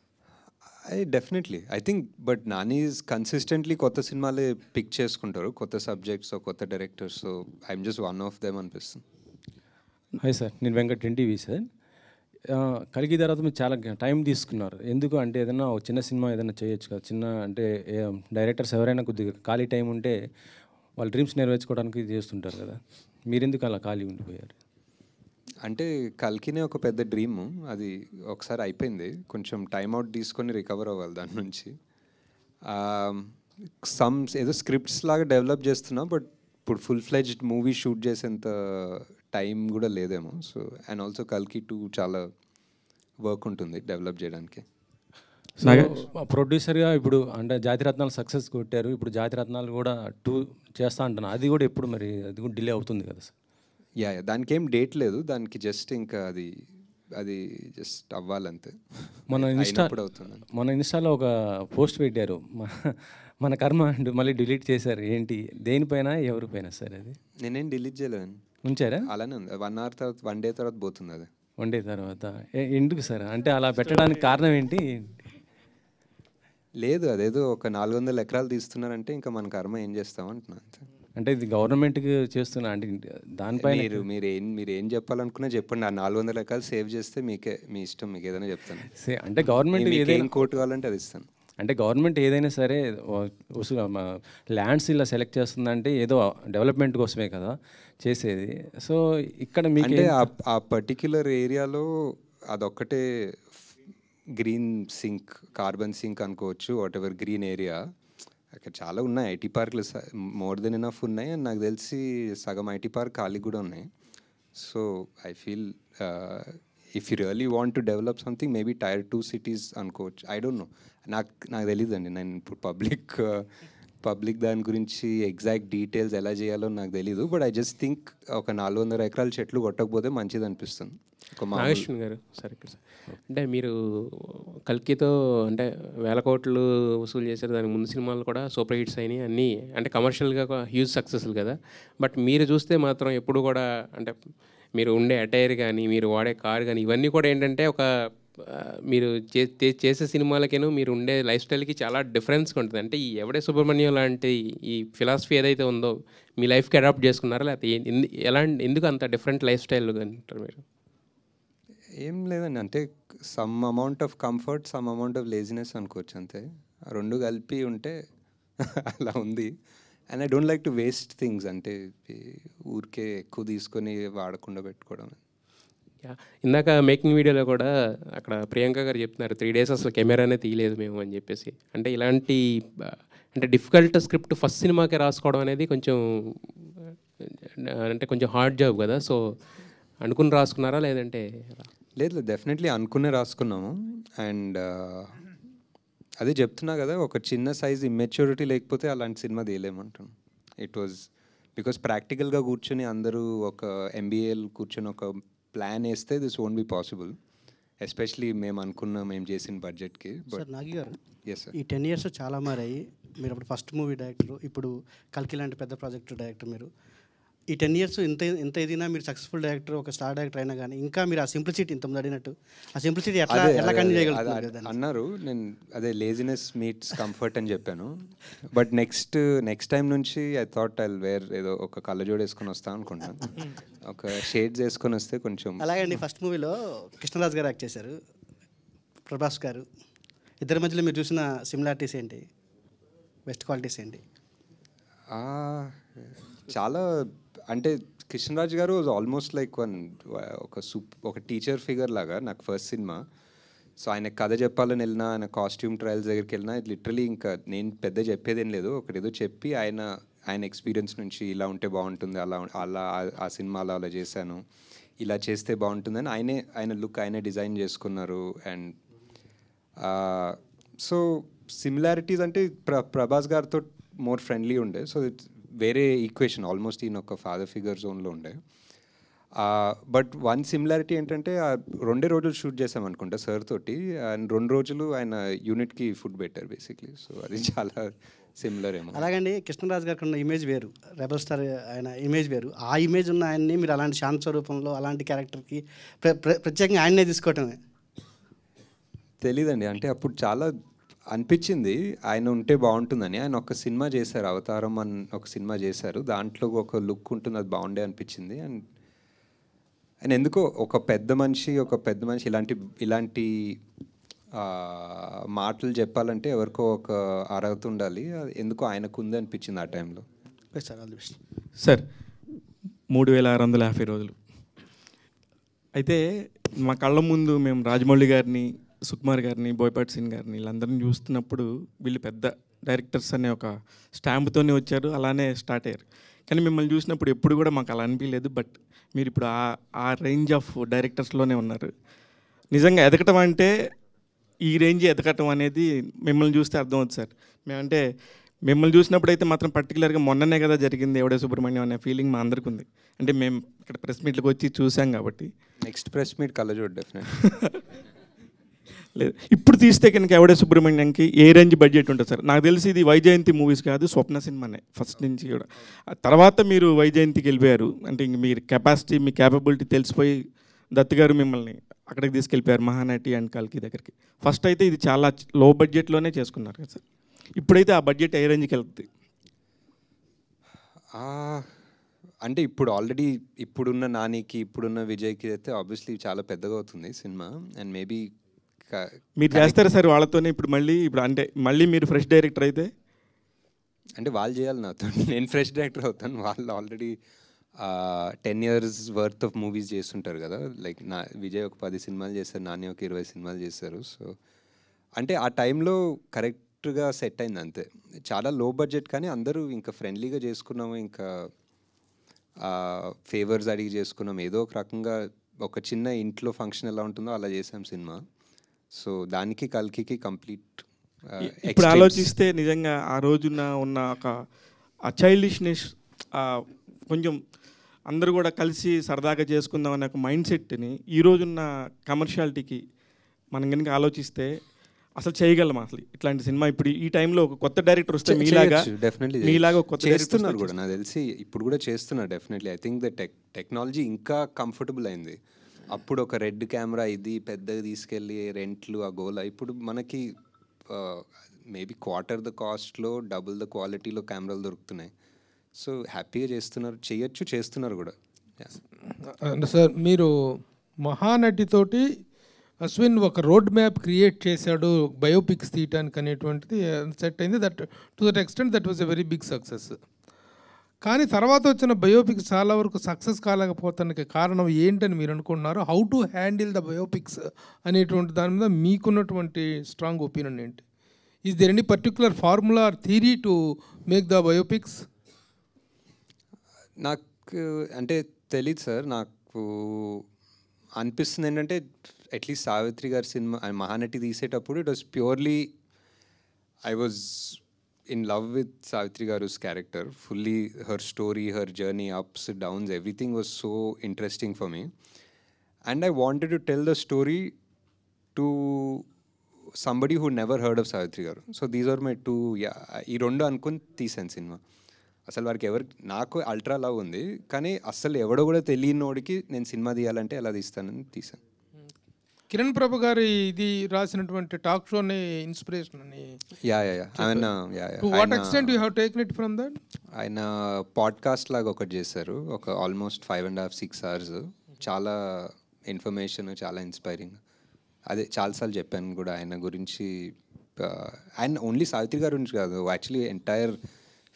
Definitely I think but Nani is consistently కొత్త సినిమాలే పిక్ చేసుకుంటారు, కొత్త సబ్జెక్ట్స్, కొత్త directors. So I'm just one of them అనిపిస్తుంది. హాయ్ సార్, నేను వెంకట్ ఎన్టీవీ సార్. కలిగి తర్వాత మీరు చాలా టైం తీసుకున్నారు. ఎందుకు అంటే ఏదైనా ఒక చిన్న సినిమా ఏదైనా చేయొచ్చు కదా, చిన్న అంటే డైరెక్టర్స్ ఎవరైనా కొద్దిగా ఖాళీ టైం ఉంటే వాళ్ళ డ్రీమ్స్ నెరవేర్చుకోవడానికి చేస్తుంటారు కదా, మీరెందుకు అలా ఖాళీ ఉండిపోయారు? అంటే కల్కినే ఒక పెద్ద డ్రీమ్, అది ఒకసారి అయిపోయింది. కొంచెం టైం అవుట్ తీసుకొని రికవర్ అవ్వాలి దాని నుంచి. ఏదో స్క్రిప్ట్స్ లాగా డెవలప్ చేస్తున్నా, బట్ ఇప్పుడు ఫుల్ ఫ్లెడ్జ్డ్ మూవీ షూట్ చేసేంత టైం కూడా లేదేమో. సో అండ్ ఆల్సో కల్కి 2 చాలా వర్క్ ఉంటుంది డెవలప్ చేయడానికి. ప్రొడ్యూసర్గా ఇప్పుడు అంటే జాతిరత్నాలు సక్సెస్ కొట్టారు, ఇప్పుడు జాతిరత్నాలు కూడా 2 చేస్తా అంటున్నా, అది కూడా ఎప్పుడు మరి అది కూడా డిలే అవుతుంది కదా సార్? యా, దానికి ఏం డేట్ లేదు, దానికి జస్ట్ ఇంకా అది జస్ట్ అవ్వాలంతే. మన ఇన్స్టాలో ఒక పోస్ట్ పెట్టారు, మన కర్మ అంటూ మళ్ళీ డిలీట్ చేశారు. ఏంటి, దేనిపైన ఎవరిపైన సార్? అది నేనేం డిలీట్ చేయలేను, ఉంచారా? అలానే ఉంది. 1 hour తర్వాత 1 day తర్వాత పోతుంది అది. 1 day తర్వాత ఎందుకు సార్? అంటే అలా పెట్టడానికి కారణం ఏంటి? లేదు, అదేదో ఒక 400 ఎకరాలు తీస్తున్నారంటే ఇంకా మన కర్మ ఏం చేస్తాం అంటున్నా అంతే. అంటే ఇది గవర్నమెంట్కి చేస్తున్నా అంటే దానిపైన మీరు ఏం చెప్పాలనుకున్నా చెప్పండి. ఆ 400 ఎకరాలు సేవ్ చేస్తే మీకే, మీ ఇష్టం, మీకు ఏదైనా చెప్తాను. అంటే గవర్నమెంట్ ఏం కోర్టు కావాలంటే అది ఇస్తాను. అంటే గవర్నమెంట్ ఏదైనా సరే ల్యాండ్స్ ఇలా సెలెక్ట్ చేస్తుందంటే ఏదో డెవలప్మెంట్ కోసమే కదా చేసేది. సో ఇక్కడ మీకు అంటే ఆ పర్టిక్యులర్ ఏరియాలో అదొక్కటే గ్రీన్ సింక్, కార్బన్ సింక్ అనుకోవచ్చు, వాట్ ఎవర్ గ్రీన్ ఏరియా. అక్కడ చాలా ఉన్నాయి ఐటీ పార్క్లు, మోర్ దెన్ ఎనఫ్ ఉన్నాయి. అండ్ నాకు తెలిసి సగం ఐటీ పార్క్ ఖాళీ కూడా ఉన్నాయి. So I feel if you really want to develop something, maybe Tier 2 cities అనుకోవచ్చు. ఐ డోంట్ నో, నాకు తెలియదండి. నేను ఇప్పుడు పబ్లిక్ దాని గురించి ఎగ్జాక్ట్ డీటెయిల్స్ ఎలా చేయాలో నాకు తెలీదు. బట్ ఐ జస్ట్ థింక్ ఒక 400 ఎకరాల చెట్లు కొట్టకపోతే మంచిది అనిపిస్తుంది. నాగేశ్వర్ గారు సార్, ఇక్కడ సార్ అంటే మీరు కల్కితో అంటే 1000 కోట్లు వసూలు చేశారు, దానికి ముందు సినిమాలు కూడా సూపర్ హిట్స్ అయినాయి, అన్నీ అంటే కమర్షియల్గా హ్యూజ్ సక్సెస్లు కదా. బట్ మీరు చూస్తే మాత్రం ఎప్పుడు కూడా అంటే మీరు ఉండే అటైర్ కానీ, మీరు వాడే కార్ కానీ, ఇవన్నీ కూడా ఏంటంటే ఒక మీరు చేసే సినిమాలకేను మీరు ఉండే లైఫ్ స్టైల్కి చాలా డిఫరెన్స్గా ఉంటుంది. అంటే ఈ ఎవడే సుబ్రహ్మణ్యం లాంటి ఈ ఫిలాసఫీ ఏదైతే ఉందో మీ లైఫ్కి అడాప్ట్ చేసుకున్నారా, లేకపోతే ఎందుకు అంత డిఫరెంట్ లైఫ్ స్టైల్ అంటారు మీరు? ఏం లేదండి, అంటే some amount of comfort, some amount of laziness అనుకోవచ్చు అంతే. రెండు కలిపి ఉంటే అలా ఉంది. And I don't like to waste things, అంటే ఊరికే ఎక్కువ తీసుకొని వాడకుండా పెట్టుకోవడం. ఇందాక మేకింగ్ వీడియోలో కూడా అక్కడ ప్రియాంక గారు చెప్తున్నారు 3 days అసలు కెమెరానే తీయలేదు మేము అని చెప్పేసి. అంటే ఇలాంటి అంటే డిఫికల్ట్ స్క్రిప్ట్ ఫస్ట్ సినిమాకే రాసుకోవడం అనేది కొంచెం అంటే కొంచెం హార్డ్ జాబ్ కదా. సో అనుకుని రాసుకున్నారా లేదంటే? లేదు, డెఫినెట్లీ అనుకునే రాసుకున్నాము. అండ్ అదే చెప్తున్నా కదా, ఒక చిన్న సైజ్ ఇమ్మెచ్యూరిటీ లేకపోతే అలాంటి సినిమా తీయలేమంటున్నాను. ఇట్ వాజ్ బికాస్ ప్రాక్టికల్గా కూర్చొని అందరూ ఒక MBAలు కూర్చొని ఒక ప్లాన్ వేస్తే this won't be possible, especially మేము చేసిన బడ్జెట్కి. సార్ నాగి గారు, ఎస్ సార్, ఈ 10 years చాలా మారాయి. మీరు అప్పుడు ఫస్ట్ మూవీ డైరెక్టర్, ఇప్పుడు కల్కి లాంటి పెద్ద ప్రాజెక్టు డైరెక్టర్. మీరు ఈ 10 years ఎంత ఎదిగినా మీరు సక్సెస్ఫుల్ డైరెక్టర్, ఒక స్టార్ డైరెక్టర్ అయినా కానీ ఇంకా మీరు ఆ సింప్లిసిటీ ఇంతకుముందు అడిగినట్టు ఆ సింప్లిసిటీ ఎట్లా కంటిన్యూ చేయగలుగుతారు అన్నారు. నేను అదే లేజినెస్ మీట్స్ కంఫర్ట్ అని చెప్పాను. బట్ నెక్స్ట్ టైం నుంచి ఐ థాట్ ఐ వేర్ ఏదో ఒక కళ్ళజోడు వేసుకొని వస్తాను అనుకుంటాను, ఒక షేడ్స్ వేసుకొని వస్తే కొంచెం. అలాగే ఫస్ట్ మూవీలో కృష్ణరాజు గారు యాక్ట్ చేశారు, ప్రభాస్ గారు. ఇద్దరి మధ్యలో మీరు చూసిన సిమిలారిటీస్ ఏంటి, బెస్ట్ క్వాలిటీస్ ఏంటి? చాలా, అంటే కృష్ణరాజ్ గారు వాజ్ ఆల్మోస్ట్ లైక్ ఒక టీచర్ ఫిగర్ లాగా నాకు ఫస్ట్ సినిమా. సో ఆయన కథ చెప్పాలని వెళ్ళినా, ఆయన కాస్ట్యూమ్ ట్రయల్స్ దగ్గరికి వెళ్ళినా, లిటరలీ ఇంకా నేను పెద్ద చెప్పేదేం లేదు, ఒకటేదో చెప్పి ఆయన ఎక్స్పీరియన్స్ నుంచి ఇలా ఉంటే బాగుంటుంది, అలా ఆ సినిమాలో అలా చేశాను, ఇలా చేస్తే బాగుంటుందని ఆయన లుక్ ఆయనే డిజైన్ చేసుకున్నారు. అండ్ సో సిమిలారిటీస్ అంటే ప్రభాస్ గారితో మోర్ ఫ్రెండ్లీ ఉండే. సో ఇట్స్ వేరే ఈక్వేషన్, ఆల్మోస్ట్ ఈయన ఒక ఫాదర్ ఫిగర్ జోన్లో ఉండే. బట్ వన్ సిమిలారిటీ ఏంటంటే 2 రోజులు షూట్ చేసాం అనుకుంటా సార్ తోటి, అండ్ 2 రోజులు ఆయన యూనిట్కి ఫుడ్ పెట్టారు బేసిక్లీ. సో అది చాలా సిమిలర్ ఏమో. అలాగండి కృష్ణరాజు గారికి ఉన్న ఇమేజ్ వేరు, రెబల్ స్టార్ ఆయన ఇమేజ్ వేరు. ఆ ఇమేజ్ ఉన్న ఆయన్ని మీరు అలాంటి శాంత స్వరూపంలో అలాంటి క్యారెక్టర్కి ప్రత్యేకంగా ఆయన్నే తీసుకోవటమే. తెలీదండి, అంటే అప్పుడు చాలా అనిపించింది ఆయన ఉంటే బాగుంటుందని. ఆయన ఒక సినిమా చేశారు, అవతారం అని ఒక సినిమా చేశారు, దాంట్లో ఒక లుక్ ఉంటుంది, అది బాగుండే అనిపించింది. అండ్ ఆయన ఎందుకో ఒక పెద్ద మనిషి ఇలాంటి మాటలు చెప్పాలంటే ఎవరికో ఒక అర్హత ఉండాలి, అది ఎందుకో ఆయనకు ఉంది అనిపించింది ఆ టైంలో. సార్ 3650 రోజులు అయితే మా కళ్ళ ముందు మేము రాజమౌళి గారిని, సుకుమార్ గారిని, బోయపాటి సీన్ గారిని వీళ్ళందరినీ చూస్తున్నప్పుడు వీళ్ళు పెద్ద డైరెక్టర్స్ అనే ఒక స్టాంప్తోనే వచ్చారు, అలానే స్టార్ట్ అయ్యారు. కానీ మిమ్మల్ని చూసినప్పుడు ఎప్పుడు కూడా మాకు అలా అనిపించలేదు. బట్ మీరు ఇప్పుడు ఆ రేంజ్ ఆఫ్ డైరెక్టర్స్లోనే ఉన్నారు. నిజంగా ఎదగటం అంటే ఈ రేంజ్ ఎదగటం అనేది మిమ్మల్ని చూస్తే అర్థమవుతుంది సార్. మేమంటే మిమ్మల్ని చూసినప్పుడు అయితే మాత్రం పర్టికులర్గా మొన్ననే కదా జరిగింది ఎవడే సుబ్రహ్మణ్యం అనే ఫీలింగ్ మా అందరికి ఉంది. అంటే మేము ఇక్కడ ప్రెస్ మీట్లకు వచ్చి చూసాం కాబట్టి. నెక్స్ట్ ప్రెస్ మీట్ కళ్ళజోడు డెఫినెట్ లేదు, ఇప్పుడు తీస్తే కనుక ఎవడే సుబ్రహ్మణ్యంకి ఏ రేంజ్ బడ్జెట్ ఉంటుంది సార్? నాకు తెలిసి ఇది వైజయంతి మూవీస్ కాదు, స్వప్న సినిమానే ఫస్ట్ నుంచి కూడా. తర్వాత మీరు వైజయంతికి వెళ్ళిపోయారు, అంటే ఇంక మీరు కెపాసిటీ, మీ క్యాపబిలిటీ తెలిసిపోయి దత్ గారు మిమ్మల్ని అక్కడికి తీసుకెళ్ళిపోయారు మహానటి అండ్ కల్కి దగ్గరికి. ఫస్ట్ అయితే ఇది చాలా లో బడ్జెట్లోనే చేసుకున్నారు కదా సార్, ఇప్పుడైతే ఆ బడ్జెట్ ఏ రేంజ్కి వెళ్తుంది? అంటే ఇప్పుడు ఆల్రెడీ ఇప్పుడున్న నానికి, ఇప్పుడున్న విజయ్కి అయితే ఆబ్వియస్లీ చాలా పెద్దగా అవుతుంది సినిమా. అండ్ మేబీ మీరు చేస్తారు సార్ వాళ్ళతోనే ఇప్పుడు అంటే మళ్ళీ మీరు ఫ్రెష్ డైరెక్టర్ అయితే? అంటే వాళ్ళు చేయాలి నాతో, నేను ఫ్రెష్ డైరెక్టర్ అవుతాను. వాళ్ళు already 10 years worth of movies చేస్తుంటారు కదా. లైక్ విజయ్ ఒక 10 సినిమాలు చేశారు, నాని ఒక 20 సినిమాలు చేశారు. సో అంటే ఆ టైంలో కరెక్ట్గా సెట్ అయింది అంతే. చాలా లో బడ్జెట్ కానీ అందరూ ఇంకా ఫ్రెండ్లీగా చేసుకున్నాము, ఇంకా ఫేవర్స్ అడిగి చేసుకున్నాం. ఏదో ఒక రకంగా ఒక చిన్న ఇంట్లో ఫంక్షన్ ఎలా ఉంటుందో అలా చేసాం సినిమా. సో దానికి కల్కి కంప్లీట్. ఇప్పుడు ఆలోచిస్తే నిజంగా ఆ రోజున ఉన్న ఒక చైల్డిష్నెస్, కొంచెం అందరూ కూడా కలిసి సరదాగా చేసుకుందాం అనే ఒక మైండ్ సెట్ని ఈ రోజున్న కమర్షియాలిటీకి మనం కనుక ఆలోచిస్తే అసలు చేయగలం అసలు ఇట్లాంటి సినిమా? ఇప్పుడు ఈ టైంలో ఒక కొత్త డైరెక్టర్ వస్తే మీలాగా ఒక కొత్త చేస్తున్నారు కూడా, నాకు తెలిసి ఇప్పుడు కూడా చేస్తున్నారు definitely. I think the technology ఇంకా కంఫర్టబుల్ అయింది. అప్పుడు ఒక రెడ్ కెమెరా ఇది పెద్దగా తీసుకెళ్ళి రెంట్లు ఆ గోల, ఇప్పుడు మనకి మేబీ క్వార్టర్ ద కాస్ట్లో డబుల్ ద క్వాలిటీలో కెమెరాలు దొరుకుతున్నాయి. సో హ్యాపీగా చేస్తున్నారు కూడా. సార్ మీరు మహానటితోటి అశ్విన్ ఒక రోడ్ మ్యాప్ క్రియేట్ చేశాడు బయోపిక్స్ తీయటానికి అనేటువంటిది సెట్ అయింది. That to that extent that was a very big success. కానీ తర్వాత వచ్చిన బయోపిక్స్ చాలా వరకు సక్సెస్ కాలేకపోతానికి కారణం ఏంటని మీరు అనుకుంటున్నారు? How to handle the biopics అనేటువంటి దాని మీద మీకున్నటువంటి స్ట్రాంగ్ ఒపీనియన్ ఏంటి? Is there any particular formula or theory to make the biopics? నాకు అంటే తెలియదు సార్, నాకు అనిపిస్తుంది ఏంటంటే అట్లీస్ట్ సావిత్రి గారి సినిమా మహానటి తీసేటప్పుడు it was purely I was in love with Savitri Garu's character, fully her story, her journey, ups, downs, everything was so interesting for me. And I wanted to tell the story to somebody who never heard of Savitri Garu. So these are my two, ఈ రెండు అనుకుని తీసాను సినిమా. అసలు వారికి నాకు అల్ట్రా లవ్ ఉంది, కానీ అసలు ఎవడో కూడా తెలియనోడికి నేను సినిమా తీయాలంటే ఎలా తీస్తానని తీసాను. కిరణ్ ప్రభు గారి ఇది రాసినటువంటి టాక్ షోని ఇన్స్పిరేషన్ అని. To what extent you have taken it from that? ఆయన పాడ్కాస్ట్ లాగా ఒకటి చేశారు, ఒక ఆల్మోస్ట్ 5.5-6 hours. చాలా ఇన్ఫర్మేషన్, చాలా ఇన్స్పైరింగ్. అదే చాలాసార్లు చెప్పాను కూడా ఆయన గురించి. ఆయన ఓన్లీ సావిత్రి గారి గురించి కాదు, యాక్చువల్లీ ఎంటైర్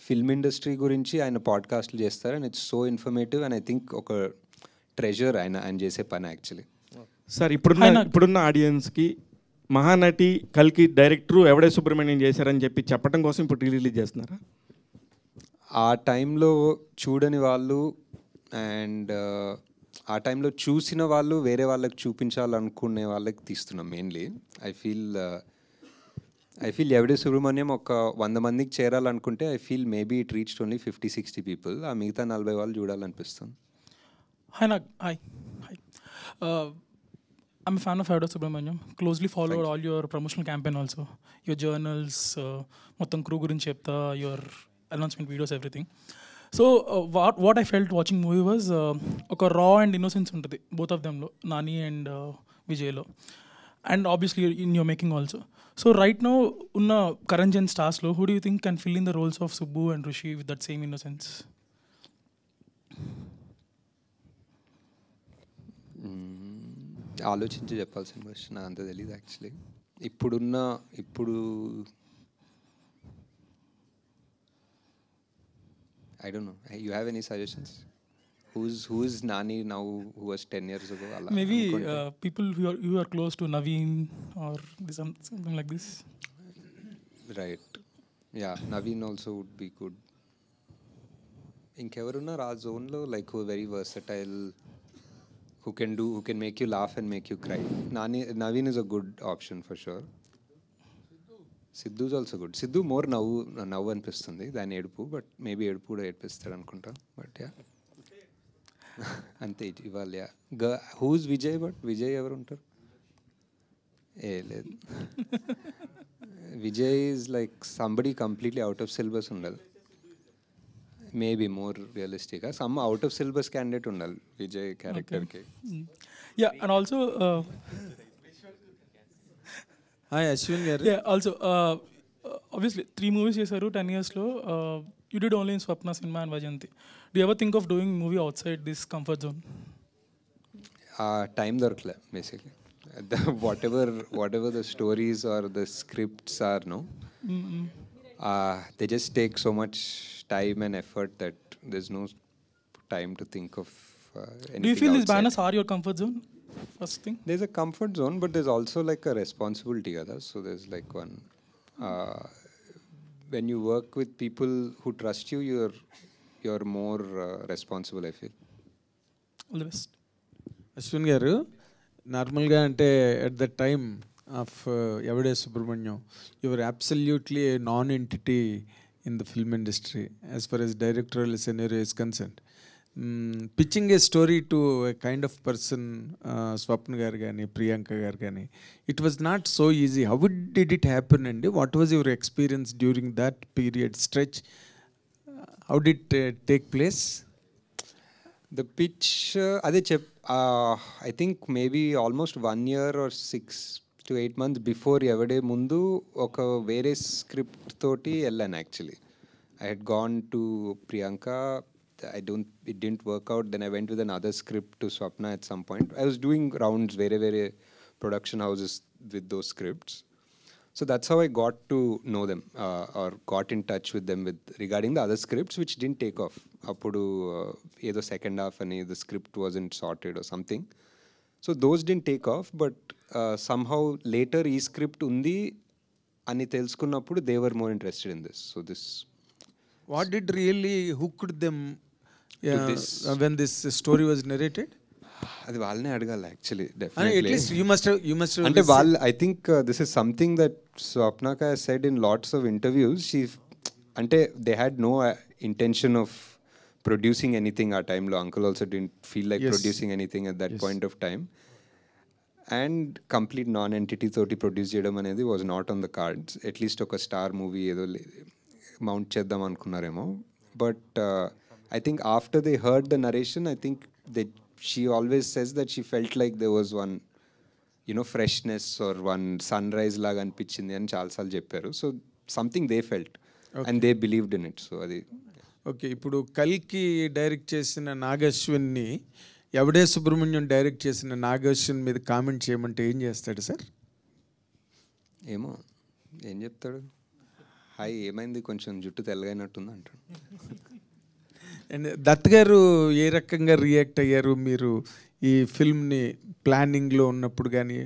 ఫిల్మ్ ఇండస్ట్రీ గురించి ఆయన పాడ్కాస్ట్లు చేస్తారు. And it's so informative. And I think ఒక ట్రెజర్ ఆయన చేసే పని యాక్చువల్లీ. సార్ ఇప్పుడున్న ఆడియన్స్కి మహానటి కల్కి డైరెక్టరు ఎవడే సుబ్రహ్మణ్యం చేశారని చెప్పి చెప్పడం కోసం ఇప్పుడు రిలీజ్ చేస్తున్నారా? ఆ టైంలో చూడని వాళ్ళు అండ్ ఆ టైంలో చూసిన వాళ్ళు వేరే వాళ్ళకి చూపించాలనుకునే వాళ్ళకి తీస్తున్నాం మెయిన్లీ. ఐ ఫీల్ ఎవడే సుబ్రహ్మణ్యం ఒక 100 మందికి చేరాలనుకుంటే I feel maybe it reached only 50-60 people. ఆ మిగతా 40 వాళ్ళు చూడాలనిపిస్తుంది. Hi. I'm a fan of Evada Subramaniam. Closely followed all your promotional campaign also. Your journals, మొత్తం crew గురించి చెప్తా, your announcement videos, everything. So what I felt watching movie was ఒక raw and innocence ఉంటుంది both of them లో, Nani and విజయ్లో. and obviously in your making also. So right now, unna current gen stars lo, who do you think can fill in the roles of Subbu and Rishi with that same innocence? ఆలోచించి చెప్పాల్సిన క్వశ్చన్ నాకు అంత తెలియదు యాక్చువల్లీ. ఇప్పుడు I don't know. You have any suggestions? Who is Nani now? Who was 10 years ago? Maybe people who are close to Naveen or something like this. Right. Yeah, Naveen also would be good. ఇంకెవరున్నారు ఆ జోన్లో like who very versatile, who can make you laugh and make you cry? Naveen is a good option for sure. Siddhu is also good. Siddhu more నవ్వు అనిపిస్తుంది దాని ఏడుపు, బట్ మేబీ ఏడుపు కూడా ఏడిపిస్తాడు అనుకుంటా. బట్ యా అంతే ఇవాళ. హూజ్ విజయ్? బట్ విజయ్ ఎవరు ఉంటారు? లేదు, Vijay is like somebody completely out of syllabus ఉండాలి. మేబీ మోర్ రియలిస్టిక్గా some out of syllabus candidate ఉండాలి విజయ్ క్యారెక్టర్కి. Yeah, and also hi Ashwin garu. Yeah, also obviously 3 movies చేశారు 10 years లో. You did only in Swapna Cinema and Vajanti. Do you ever think of doing movie outside this comfort zone? Time దొరకలే basically. whatever the stories or the scripts are, no, they just take so much time and effort that there's no time to think of anything. Do you feel these outside. banners are your comfort zone? First thing, there's a comfort zone, but there's also like a responsibility, so there's like one when you work with people who trust you, you're more responsible, I feel. all the best. Ashwin garu, నార్మల్గా అంటే at the time of Yevade Subramanyam, you're absolutely a non entity in the film industry as far as directorial scenario is concerned. Pitching a story to a kind of person, Swapna garu కానీ ప్రియాంక గారు కానీ, it was not so easy. How did it happen అండి? What was your experience during that period stretch? How did take place? The pitch, అదే I think maybe almost 1 year or 6 to 8 months before ఎవడే ముందు ఒక వేరే స్క్రిప్ట్ తోటి వెళ్ళాను actually. I had gone to Priyanka. It didn't work out. Then I went with another script to Swapna at some point. I was doing rounds very production houses with those scripts. So that's how I got to know them or got in touch with them regarding the other scripts which didn't take off. Appudu edo second half ani the script wasn't sorted or something. So those didn't take off, but somehow later ee script undi ani telusukunnappudu they were more interested in this. So this, what did really hooked them when this story was narrated? అది వాళ్ళనే అడగాలి actually. At least you must have అంటే వాళ్ళు, I think this is something that స్వప్నక said in lots of interviews. She అంటే they had no intention of producing anything ఆ టైంలో. Uncle also didn't feel like producing anything at that point of time. And complete non entity తోటి ప్రొడ్యూస్ చేయడం అనేది was not on the cards. At least ఒక స్టార్ మూవీ ఏదో మౌంట్ చేద్దాం అనుకున్నారేమో. But I think after they heard the narration, I think she always says that she felt like there was one, freshness or one sunrise laga anpichindi ani chaala saalu chepparu. So something they felt and they believed in it. So adi okay. ఇప్పుడు కల్కి డైరెక్ట్ చేసిన నాగశ్వన్ని ఎవడే సుబ్రహ్మణ్యం డైరెక్ట్ చేసిన నాగశ్వన్ మీద కామెంట్ చేయమంటే ఏం చేస్తాడు సార్? ఏమో ఏం చెప్తాడు, హాయ్ ఏమైంది కొంచెం జుట్టు తెల్లగైనట్టుంది అంటాడు. అండ్ దత్ గారు ఏ రకంగా రియాక్ట్ అయ్యారు మీరు ఈ ఫిల్మ్ని ప్లానింగ్లో ఉన్నప్పుడు కానీ?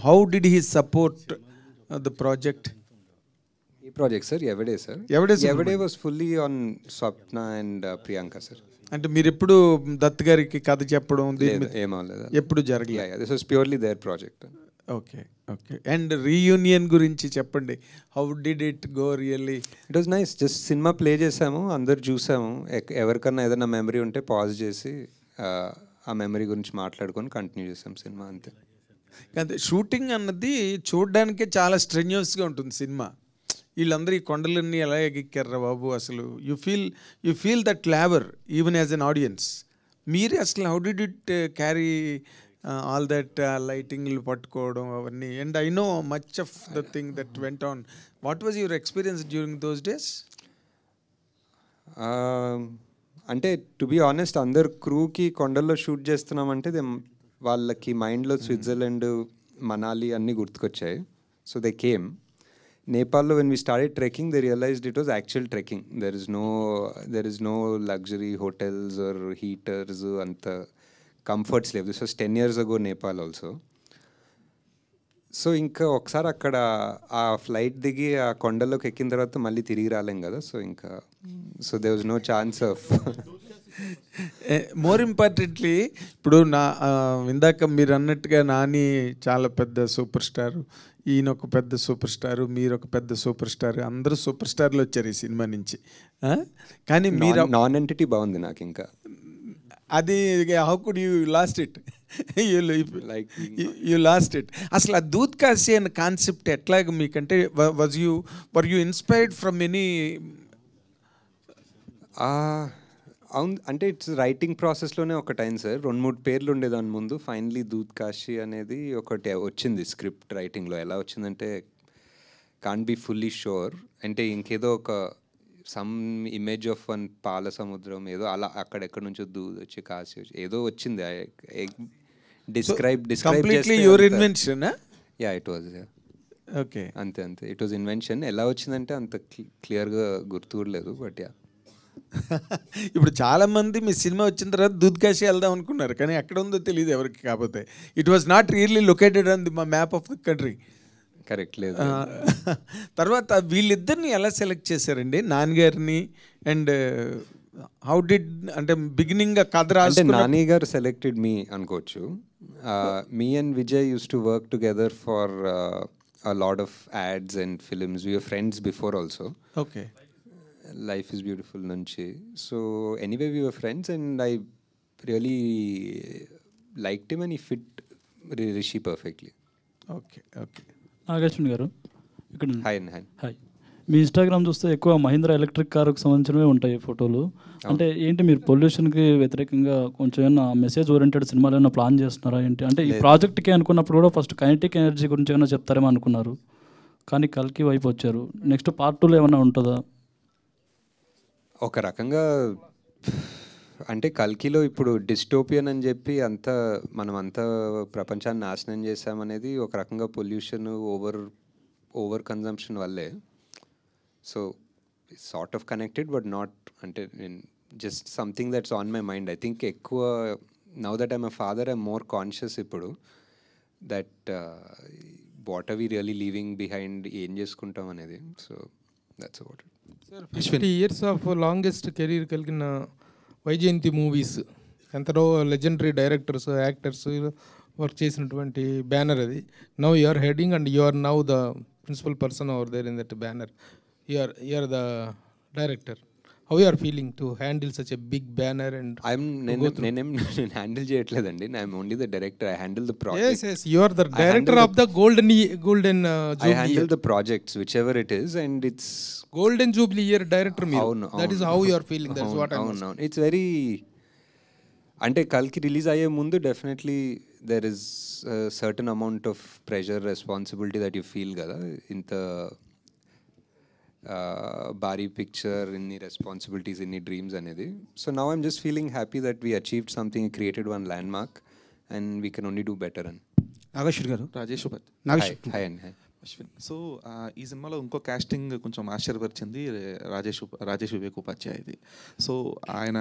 How did he support the project? ఈ project sir Yevade sir? Yevade was fully on Swapna and Priyanka sir. అంటే మీరు ఎప్పుడు దత్ గారికి కథ చెప్పడం ఏమవలేదు, ఎప్పుడు జరగలేదు? This was purely their project. Okay. And reunion గురించి చెప్పండి. How did it go really? It was nice. Just సినిమా ప్లే చేసాము, అందరు చూసాము. ఎవరికన్నా ఏదైనా మెమరీ ఉంటే పాజ్ చేసి ఆ మెమరీ గురించి మాట్లాడుకొని కంటిన్యూ చేసాం సినిమా, అంతే. కానీ షూటింగ్ అన్నది చూడడానికే చాలా స్ట్రెన్యూస్గా ఉంటుంది సినిమా. వీళ్ళందరూ ఈ కొండలన్నీ ఎలా ఎక్కారా బాబు అసలు. You feel that labour even as an audience. మీరు అసలు how did it carry all that లైటింగ్లు పట్టుకోవడం అవన్నీ. And I know much of the thing that went on. What was your experience during those days? అంటే టు బీ ఆనెస్ట్, అందరు క్రూకి కొండల్లో షూట్ చేస్తున్నామంటే వాళ్ళకి మైండ్లో స్విట్జర్లాండ్, మనాలి అన్నీ గుర్తుకొచ్చాయి. So they came. నేపాల్లో when we started trekking, they realised it was actual trekking. There is no luxury hotels or heaters, అంత కంఫర్ట్స్ లేవు. This was 10 years ago Nepal also. So ఇంకా ఒకసారి అక్కడ ఆ ఫ్లైట్ దిగి ఆ కొండలోకి ఎక్కిన తర్వాత మళ్ళీ తిరిగి రాలేం కదా. సో ఇంకా there was no chance of. More importantly, ఇప్పుడు ఇందాక మీరు అన్నట్టుగా నాని చాలా పెద్ద సూపర్ స్టార్, ఈయన ఒక పెద్ద సూపర్ స్టారు, మీరు ఒక పెద్ద సూపర్ స్టార్, అందరూ సూపర్ స్టార్లు వచ్చారు ఈ సినిమా నుంచి. కానీ మీరు నాన్ ఎంటిటీ బాగుంది నాకు ఇంకా. అది how could you lost it? You lost it. అసలు ఆ దూద్ కాశీ అనే కాన్సెప్ట్ ఎట్లాగ మీకంటే were you inspired from any? అవును, అంటే ఇట్స్ రైటింగ్ ప్రాసెస్లోనే ఒకటి అయింది సార్. 2-3 పేర్లు ఉండేదాని ముందు. ఫైనలీ దూద్ కాశీ అనేది ఒకటి వచ్చింది స్క్రిప్ట్ రైటింగ్లో. ఎలా వచ్చిందంటే కాంట్ బి ఫుల్లీ షూర్, అంటే ఇంకేదో ఒక సమ్ ఇమేజ్ ఆఫ్ వన్ పాల సముద్రం ఏదో అలా అక్కడెక్కడ నుంచో దూద్ వచ్చి కాశీ వచ్చి ఏదో వచ్చింది. Describe your invention? Yeah, it was. Okay, అంతే ఇట్ వాజ్ ఇన్వెన్షన్. ఎలా వచ్చిందంటే అంత క్లియర్గా గుర్తులేదు, బట్ యా. ఇప్పుడు చాలామంది మీ సినిమా వచ్చిన తర్వాత దూద్ కాశీ వెళ్దాం అనుకున్నారు, కానీ ఎక్కడ ఉందో తెలియదు ఎవరికి. కాకపోతే it was not really located on the map of the country. Correct లేదు. తర్వాత వీళ్ళిద్దరిని ఎలా సెలెక్ట్ చేశారండి, నాన్నగారిని? అండ్ హౌ డిడ్, అంటే బిగినింగ్ కథ రాసి నాని గారు సెలెక్టెడ్ మీ అనుకోవచ్చు. Me and Vijay use to work together for a lot of ads and films. We were friends before also. Okay. Life is Beautiful nunchi. So anyway, we were friends and I really liked him and he fit Rishi perfectly. Okay. Nageshwari గారు ఇక్కడ. హాయ్. మీ ఇన్స్టాగ్రామ్ చూస్తే ఎక్కువ మహీంద్రా ఎలక్ట్రిక్ కారుకు సంబంధించినవే ఉంటాయి ఫోటోలు. అంటే ఏంటి మీరు పొల్యూషన్కి వ్యతిరేకంగా కొంచెం ఏమైనా మెసేజ్ ఓరియంటెడ్ సినిమాలు ఏమైనా ప్లాన్ చేస్తున్నారా ఏంటి? అంటే ఈ ప్రాజెక్ట్కి అనుకున్నప్పుడు కూడా ఫస్ట్ కైనెటిక్ ఎనర్జీ గురించి ఏమైనా చెప్తారేమో అనుకున్నారు, కానీ కల్కి వైపు వచ్చారు. నెక్స్ట్ పార్ట్ 2లో ఏమైనా ఉంటుందా? ఒక రకంగా అంటే కల్కిలో ఇప్పుడు డిస్టోపియన్ అని చెప్పి మనం అంతా ప్రపంచాన్ని నాశనం చేసామనేది ఒక రకంగా పొల్యూషన్, ఓవర్ కన్జంప్షన్ వల్లే. So sort of connected but not, అంటే just something that's on my mind. I think ఎక్కువ now that I'm a father I'm more conscious ఇప్పుడు that what are we really leaving behind, ఏం చేసుకుంటాం అనేది. So that's about it. 50 years of longest career కలిగిన వైజయంతి మూవీస్, ఎంతలో లెజెండరీ డైరెక్టర్స్, యాక్టర్స్ వర్క్ చేసినటువంటి బ్యానర్ అది. Now you are heading and you are now the principal person over there in that banner. You are the director. How you are feeling to handle such a big banner? And నేను హ్యాండిల్ చేయట్లేదండి. I'm only the director. I handle the project. Yes, you are the director of the golden Jubilee. I handle the projects, whichever it is, and it's golden Jubilee year director మీరు. That is how you are feeling. That's what I know. It's very, అంటే కల్కి రిలీజ్ అయ్యే ముందు definitely there is a certain amount of pressure, responsibility that you feel కదా. ఇంత భారీ పిక్చర్, ఇన్ని రెస్పాన్సిబిలిటీస్, ఇన్ని డ్రీమ్స్ అనేది. So now I'm just feeling happy that we achieved something, created one land mark and we can only do better. అని నాగేశ్వర్ గారు, రాజేష్ హాయ్ అండి. సో ఈ సినిమాలో ఇంకో కాస్టింగ్ కొంచెం ఆశ్చర్యపరిచింది, రాజేష్ వివేక్ ఉపాధ్యాయది. సో ఆయన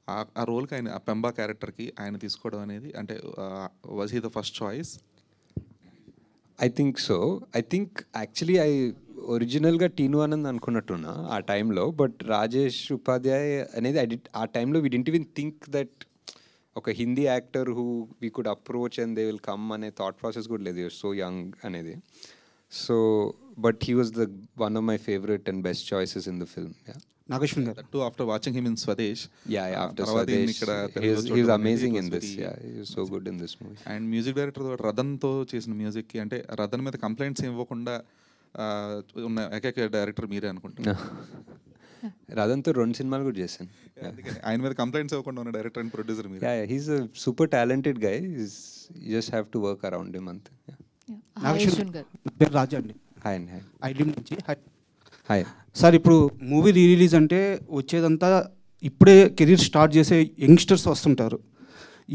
ఆ రోల్కి, ఆయన ఆ పెంబా క్యారెక్టర్కి ఆయన తీసుకోవడం అనేది, అంటే was he the first choice? I think so. I think actually ఒరిజినల్గా టీను ఆనంద్ అనుకున్నట్టున్నా ఆ టైంలో, బట్ రాజేష్ ఉపాధ్యాయ్ అనేది ఆ టైంలో we didn't even think that ఒక Hindi actor who we could approach and they will come అనే థాట్ ప్రాసెస్ కూడా లేదు. యూఆర్ సో యంగ్ అనేది. So but he was the one of my favourite and best choices in the film. Nageshwar garu, after watching him in Swades, after Swadesh, he is amazing in this. He is so good in this movie. And music director రతన్తో చేసిన మ్యూజిక్కి, అంటే రతన్ మీద కంప్లైంట్స్ ఇవ్వకుండా ఉన్న ఏకైక డైరెక్టర్ మీరే అనుకుంటున్నా. రథన్తో 2 సినిమాలు కూడా చేశాను. ఆయన మీద కంప్లైంట్స్ ఇవ్వకుండా ఉన్న డైరెక్టర్ అండ్ ప్రొడ్యూసర్ మీరు. He's a super talented guy. You just have to work around him అంతే. నాగేశ్వర్ గారు, నా పేరు రాజా అండి. హాయ్ అండి. ఐడ్రీమ్ నుంచి. హాయ్ సార్, ఇప్పుడు మూవీ రీ రిలీజ్ అంటే వచ్చేదంతా ఇప్పుడే కెరీర్ స్టార్ట్ చేసే యంగ్స్టర్స్ వస్తుంటారు.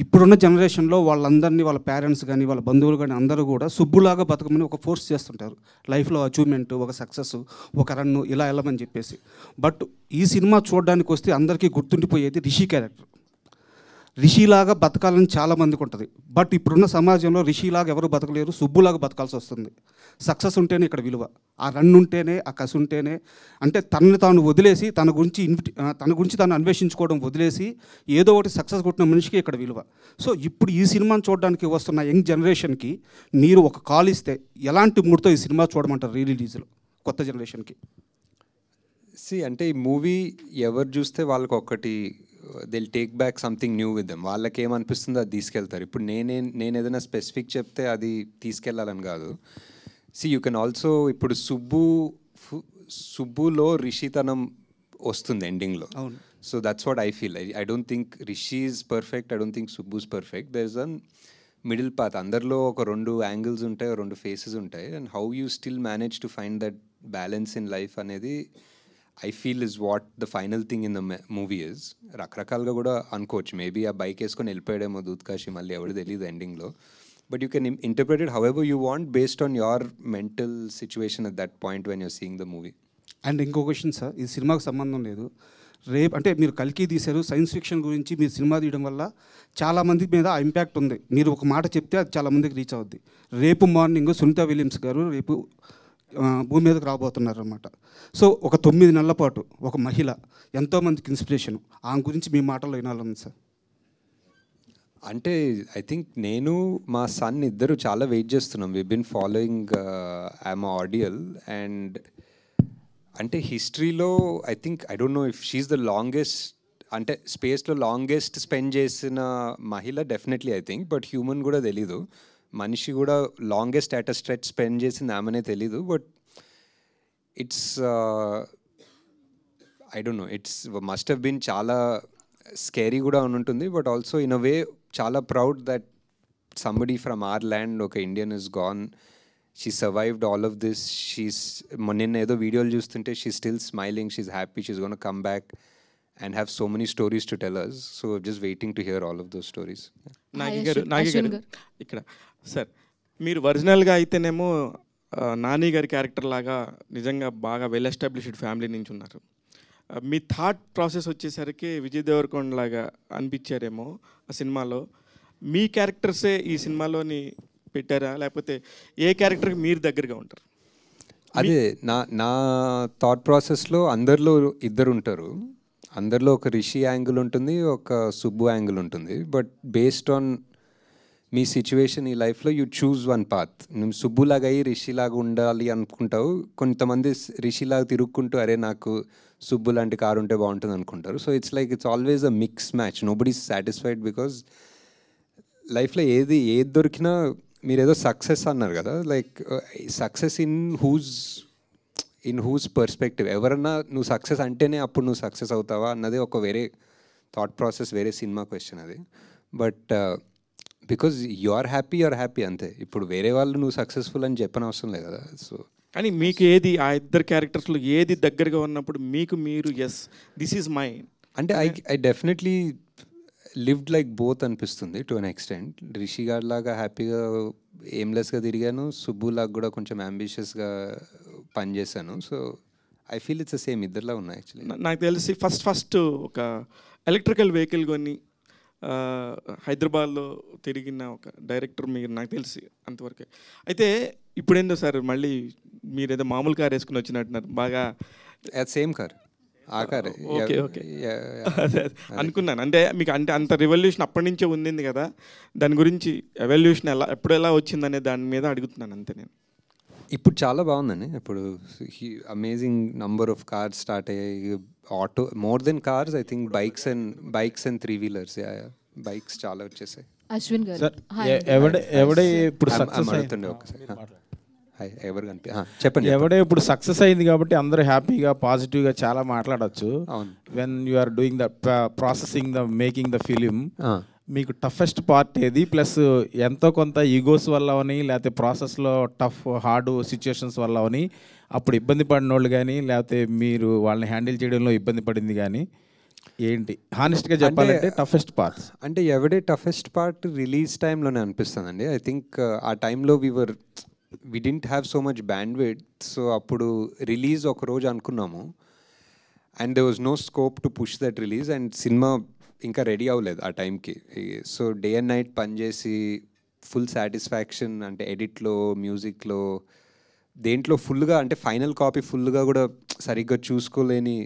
ఇప్పుడున్న జనరేషన్లో వాళ్ళందరినీ వాళ్ళ పేరెంట్స్ కానీ వాళ్ళ బంధువులు కానీ అందరూ కూడా సుబ్బులాగా బతకమని ఒక ఫోర్స్ చేస్తుంటారు. లైఫ్లో అచీవ్మెంట్, ఒక సక్సెస్, ఒక రన్ను ఇలా వెళ్ళమని చెప్పేసి. బట్ ఈ సినిమా చూడడానికి వస్తే అందరికీ గుర్తుండిపోయేది రిషి క్యారెక్టర్. రిషిలాగా బతకాలని చాలామందికి ఉంటుంది. బట్ ఇప్పుడున్న సమాజంలో రిషిలాగా ఎవరు బతకలేరు, సుబ్బులాగా బతకాల్సి వస్తుంది. సక్సెస్ ఉంటేనే ఇక్కడ విలువ, ఆ రన్ ఉంటేనే, ఆ కసి ఉంటేనే. అంటే తనని తాను వదిలేసి తన గురించి తాను అన్వేషించుకోవడం వదిలేసి ఏదో ఒకటి సక్సెస్ కొట్టిన మనిషికి ఇక్కడ విలువ. సో ఇప్పుడు ఈ సినిమాని చూడడానికి వస్తున్న యంగ్ జనరేషన్కి మీరు ఒక కాల్ ఇస్తే ఎలాంటి మూడ్తో ఈ సినిమా చూడమంటారు రీ రిలీజ్లో కొత్త జనరేషన్కి? అంటే ఈ మూవీ ఎవరు చూస్తే వాళ్ళకి ఒకటి they'll take back something new with them. వాళ్ళకి ఏమనిపిస్తుందో అది తీసుకెళ్తారు. ఇప్పుడు నేను ఏదైనా స్పెసిఫిక్ చెప్తే అది తీసుకెళ్ళాలని కాదు. యూ కెన్ ఆల్సో ఇప్పుడు సుబ్బులో రిషితనం వస్తుంది ఎండింగ్లో. So that's what I feel. I don't think Rishi is perfect, I don't think Subbu is perfect. There is an middle path. అందరిలో ఒక 2 యాంగిల్స్ ఉంటాయి, 2 ఫేసెస్ ఉంటాయి. And how you still manage to find that balance in life అనేది I feel is what the final thing in the movie is. రకరకాలుగా కూడా అనుకోవచ్చు. మేబీ ఆ బైక్ వేసుకొని వెళ్ళిపోయాడేమో దూత్కాశి, మళ్ళీ ఎవరు తెలియదు ఎండింగ్లో. But you can interpret it however you want based on your mental situation at that point when you're seeing the movie. And ఇంకో క్వశ్చన్ సార్, ఈ సినిమాకు సంబంధం లేదు. రేపు అంటే మీరు కల్కి తీశారు, సైన్స్ ఫిక్షన్ గురించి మీరు సినిమా తీయడం వల్ల చాలామంది మీద ఆ ఇంపాక్ట్ ఉంది. మీరు ఒక మాట చెప్తే అది చాలామందికి రీచ్ అవుద్ది. రేపు మార్నింగ్ సునీత విలియమ్స్ గారు రేపు భూమి మీదకి రాబోతున్నారు అనమాట. సో ఒక 9 నెలల పాటు ఒక మహిళ ఎంతోమందికి ఇన్స్పిరేషన్. ఆమె గురించి మీ మాటల్లో వినాలని సార్. అంటే ఐ థింక్ నేను మా సన్ ఇద్దరు చాలా వెయిట్ చేస్తున్నాం. We been following I'm ideal. And అంటే హిస్టరీలో I think I don't know if she's the longest, అంటే స్పేస్లో లాంగెస్ట్ స్పెండ్ చేసిన మహిళ definitely I think. But human కూడా తెలీదు, మనిషి కూడా longest at a stretch spend చేసింది ఆమెనే తెలీదు. But it's I don't know, it's must have been చాలా స్కేరీ కూడా ఉంటుంది. But also in a way చాలా proud that somebody from our land, ఒక Indian is gone. She survived all of this. నిన్న ఏదో వీడియోలు చూస్తుంటే she still smiling, she's happy, she's gonna come back and have so many stories to tell us. So just waiting to hear all of those stories. Nagi గారు ఇక్కడ సార్, మీరు ఒరిజినల్గా అయితేనేమో నాని గారి క్యారెక్టర్ లాగా నిజంగా బాగా వెల్ ఎస్టాబ్లిష్డ్ ఫ్యామిలీ నుంచి ఉన్నారు. మీ థాట్ ప్రాసెస్ వచ్చేసరికి విజయ్ దేవరకొండ లాగా అనిపించారేమో ఆ సినిమాలో. మీ క్యారెక్టర్సే ఈ సినిమాలోని పెట్టారా, లేకపోతే ఏ క్యారెక్టర్కి మీరు దగ్గరగా ఉంటారు? అదే నా థాట్ ప్రాసెస్లో అందరిలో ఇద్దరు ఉంటారు. అందరిలో ఒక రిషి యాంగిల్ ఉంటుంది, ఒక సుబ్బు యాంగిల్ ఉంటుంది. But based on me situation ఈ లైఫ్లో యూ చూజ్ వన్ పాత్. నువ్వు సుబ్బులాగా అయ్యి రిషిలాగా ఉండాలి అనుకుంటావు. కొంతమంది రిషిలాగా తిరుగుకుంటూ అరే నాకు సుబ్బు లాంటి కారు ఉంటే బాగుంటుంది అనుకుంటారు. So it's always a mix match. Nobody is satisfied because లైఫ్లో ఏది దొరికినా మీరు ఏదో సక్సెస్ అన్నారు కదా, like success in who's perspective. ఎవరన్నా నువ్వు సక్సెస్ అంటేనే అప్పుడు నువ్వు సక్సెస్ అవుతావా అన్నది ఒక వేరే థాట్ ప్రాసెస్, వేరే సినిమా క్వశ్చన్ అది. But because you are happy అంతే. ఇప్పుడు వేరే వాళ్ళు నువ్వు సక్సెస్ఫుల్ అని చెప్పనవసరం లేదు కదా. సో కానీ మీకు ఏది ఆ ఇద్దరు క్యారెక్టర్స్లో ఏది దగ్గరగా ఉన్నప్పుడు మీకు మీరు ఎస్ దిస్ ఈజ్ మై అంటే I definitely lived like both అనిపిస్తుంది టు అన్ ఎక్స్టెంట్. రిషి గారి లాగా హ్యాపీగా ఎయిమ్లెస్గా తిరిగాను, సుబ్బులాగా కూడా కొంచెం అంబిషియస్గా పనిచేశాను. So I feel it's same, ఇద్దరులా ఉన్నాయి యాక్చువల్లీ. నాకు తెలిసి ఫస్ట్ ఒక ఎలక్ట్రికల్ వెహికల్ కొని హైదరాబాద్లో తిరిగిన ఒక డైరెక్టర్ మీరు, నాకు తెలిసి అంతవరకే. అయితే ఇప్పుడేందో సార్ మళ్ళీ మీరు ఏదో మామూలు కార్ వేసుకుని వచ్చినట్టున్నారు బాగా. సేమ్ కార్, ఆ కార్. ఓకే అనుకున్నాను. అంటే మీకు అంటే అంత రివల్యూషన్ అప్పటి నుంచే ఉంది కదా, దాని గురించి ఎవల్యూషన్ ఎప్పుడు ఎలా వచ్చిందనే దాని మీద అడుగుతున్నాను అంతే నేను. ఇప్పుడు చాలా బాగుందండి. ఇప్పుడు amazing number of cars start అయ్యాయి. Auto more than cars I think bikes and 3-wheelers, bikes చాలా వచ్చేసాయి. అశ్విన్ గారు ఎవడే ఇప్పుడు సక్సెస్ అడుగుతుండే ఒకసారి. హాయ్ ఎవరు కనిపి చెప్పండి. ఎవడే ఇప్పుడు సక్సెస్ అయింది కాబట్టి అందరూ హ్యాపీగా పాజిటివ్గా చాలా మాట్లాడచ్చు. అవును. When you are doing the processing the making the film, మీకు టఫెస్ట్ పార్ట్ ఏది? ప్లస్ ఎంతో కొంత ఈగోస్ వల్ల అవని, లేకపోతే ప్రాసెస్లో టఫ్ హార్డ్ సిచ్యుయేషన్స్ వల్ల అవని అప్పుడు ఇబ్బంది పడిన వాళ్ళు కానీ, లేకపోతే మీరు వాళ్ళని హ్యాండిల్ చేయడంలో ఇబ్బంది పడింది కానీ ఏంటి? హానెస్ట్గా చెప్పాలంటే టఫెస్ట్ పార్ట్ అంటే ఎవడే టఫెస్ట్ పార్ట్ రిలీజ్ టైంలోనే అనిపిస్తుందండి. ఐ థింక్ ఆ టైంలో we didn't have so much bandwidth. So అప్పుడు రిలీజ్ ఒక రోజు అనుకున్నాము and there was no scope to push that release and cinema ఇంకా రెడీ అవ్వలేదు ఆ టైంకి. సో డే అండ్ నైట్ పనిచేసి ఫుల్ సాటిస్ఫాక్షన్ అంటే ఎడిట్లో, మ్యూజిక్లో, దేంట్లో ఫుల్గా అంటే ఫైనల్ కాపీ ఫుల్గా కూడా సరిగ్గా చూసుకోలేని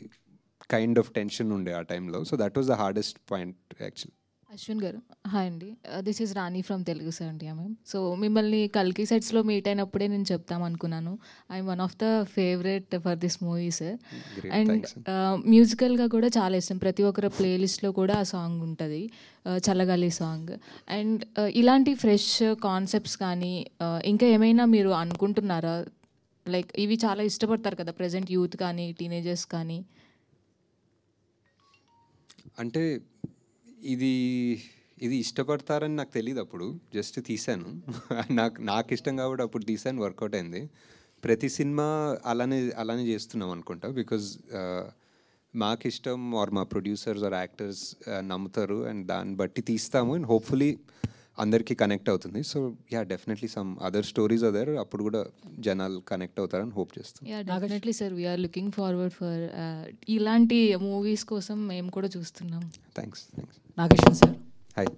కైండ్ ఆఫ్ టెన్షన్ ఉండే ఆ టైంలో. So that was the hardest point actually. Ashwin garu hi అండి, this is Rani from Telugu 70mm. So మిమ్మల్ని కల్కి సెట్స్లో మీట్ అయినప్పుడే నేను చెప్తాం అనుకున్నాను, I'm one of the favourite for this movie sir. And మ్యూజికల్గా కూడా చాలా ఇష్టం, ప్రతి ఒక్కరి ప్లేలిస్ట్లో కూడా ఆ సాంగ్ ఉంటుంది, చల్లగాలి సాంగ్. అండ్ ఇలాంటి ఫ్రెష్ కాన్సెప్ట్స్ కానీ ఇంకా ఏమైనా మీరు అనుకుంటున్నారా? లైక్ ఇవి చాలా ఇష్టపడతారు కదా ప్రజెంట్ యూత్ కానీ టీనేజర్స్ కానీ. అంటే ఇది ఇష్టపడతారని నాకు తెలియదు. అప్పుడు జస్ట్ తీశాను, నాకు ఇష్టం కాబట్టి అప్పుడు తీశాను, వర్కౌట్ అయింది. ప్రతి సినిమా అలానే చేస్తున్నాం అనుకుంటా. బికాజ్ మాకు ఇష్టం ఆర్ మా ప్రొడ్యూసర్స్ ఆర్ యాక్టర్స్ నమ్ముతారు అండ్ దాన్ని బట్టి తీస్తాము అండ్ హోప్ఫుల్లీ అందరికీ కనెక్ట్ అవుతుంది. So yeah definitely some other stories other అప్పుడు కూడా జనాలు కనెక్ట్ అవుతారని హోప్ చేస్తాం. Yeah definitely sir, we're looking forward for ఇలాంటి మూవీస్ కోసం మేము కూడా చూస్తున్నాం. థ్యాంక్స్. Nageshwar sir hi.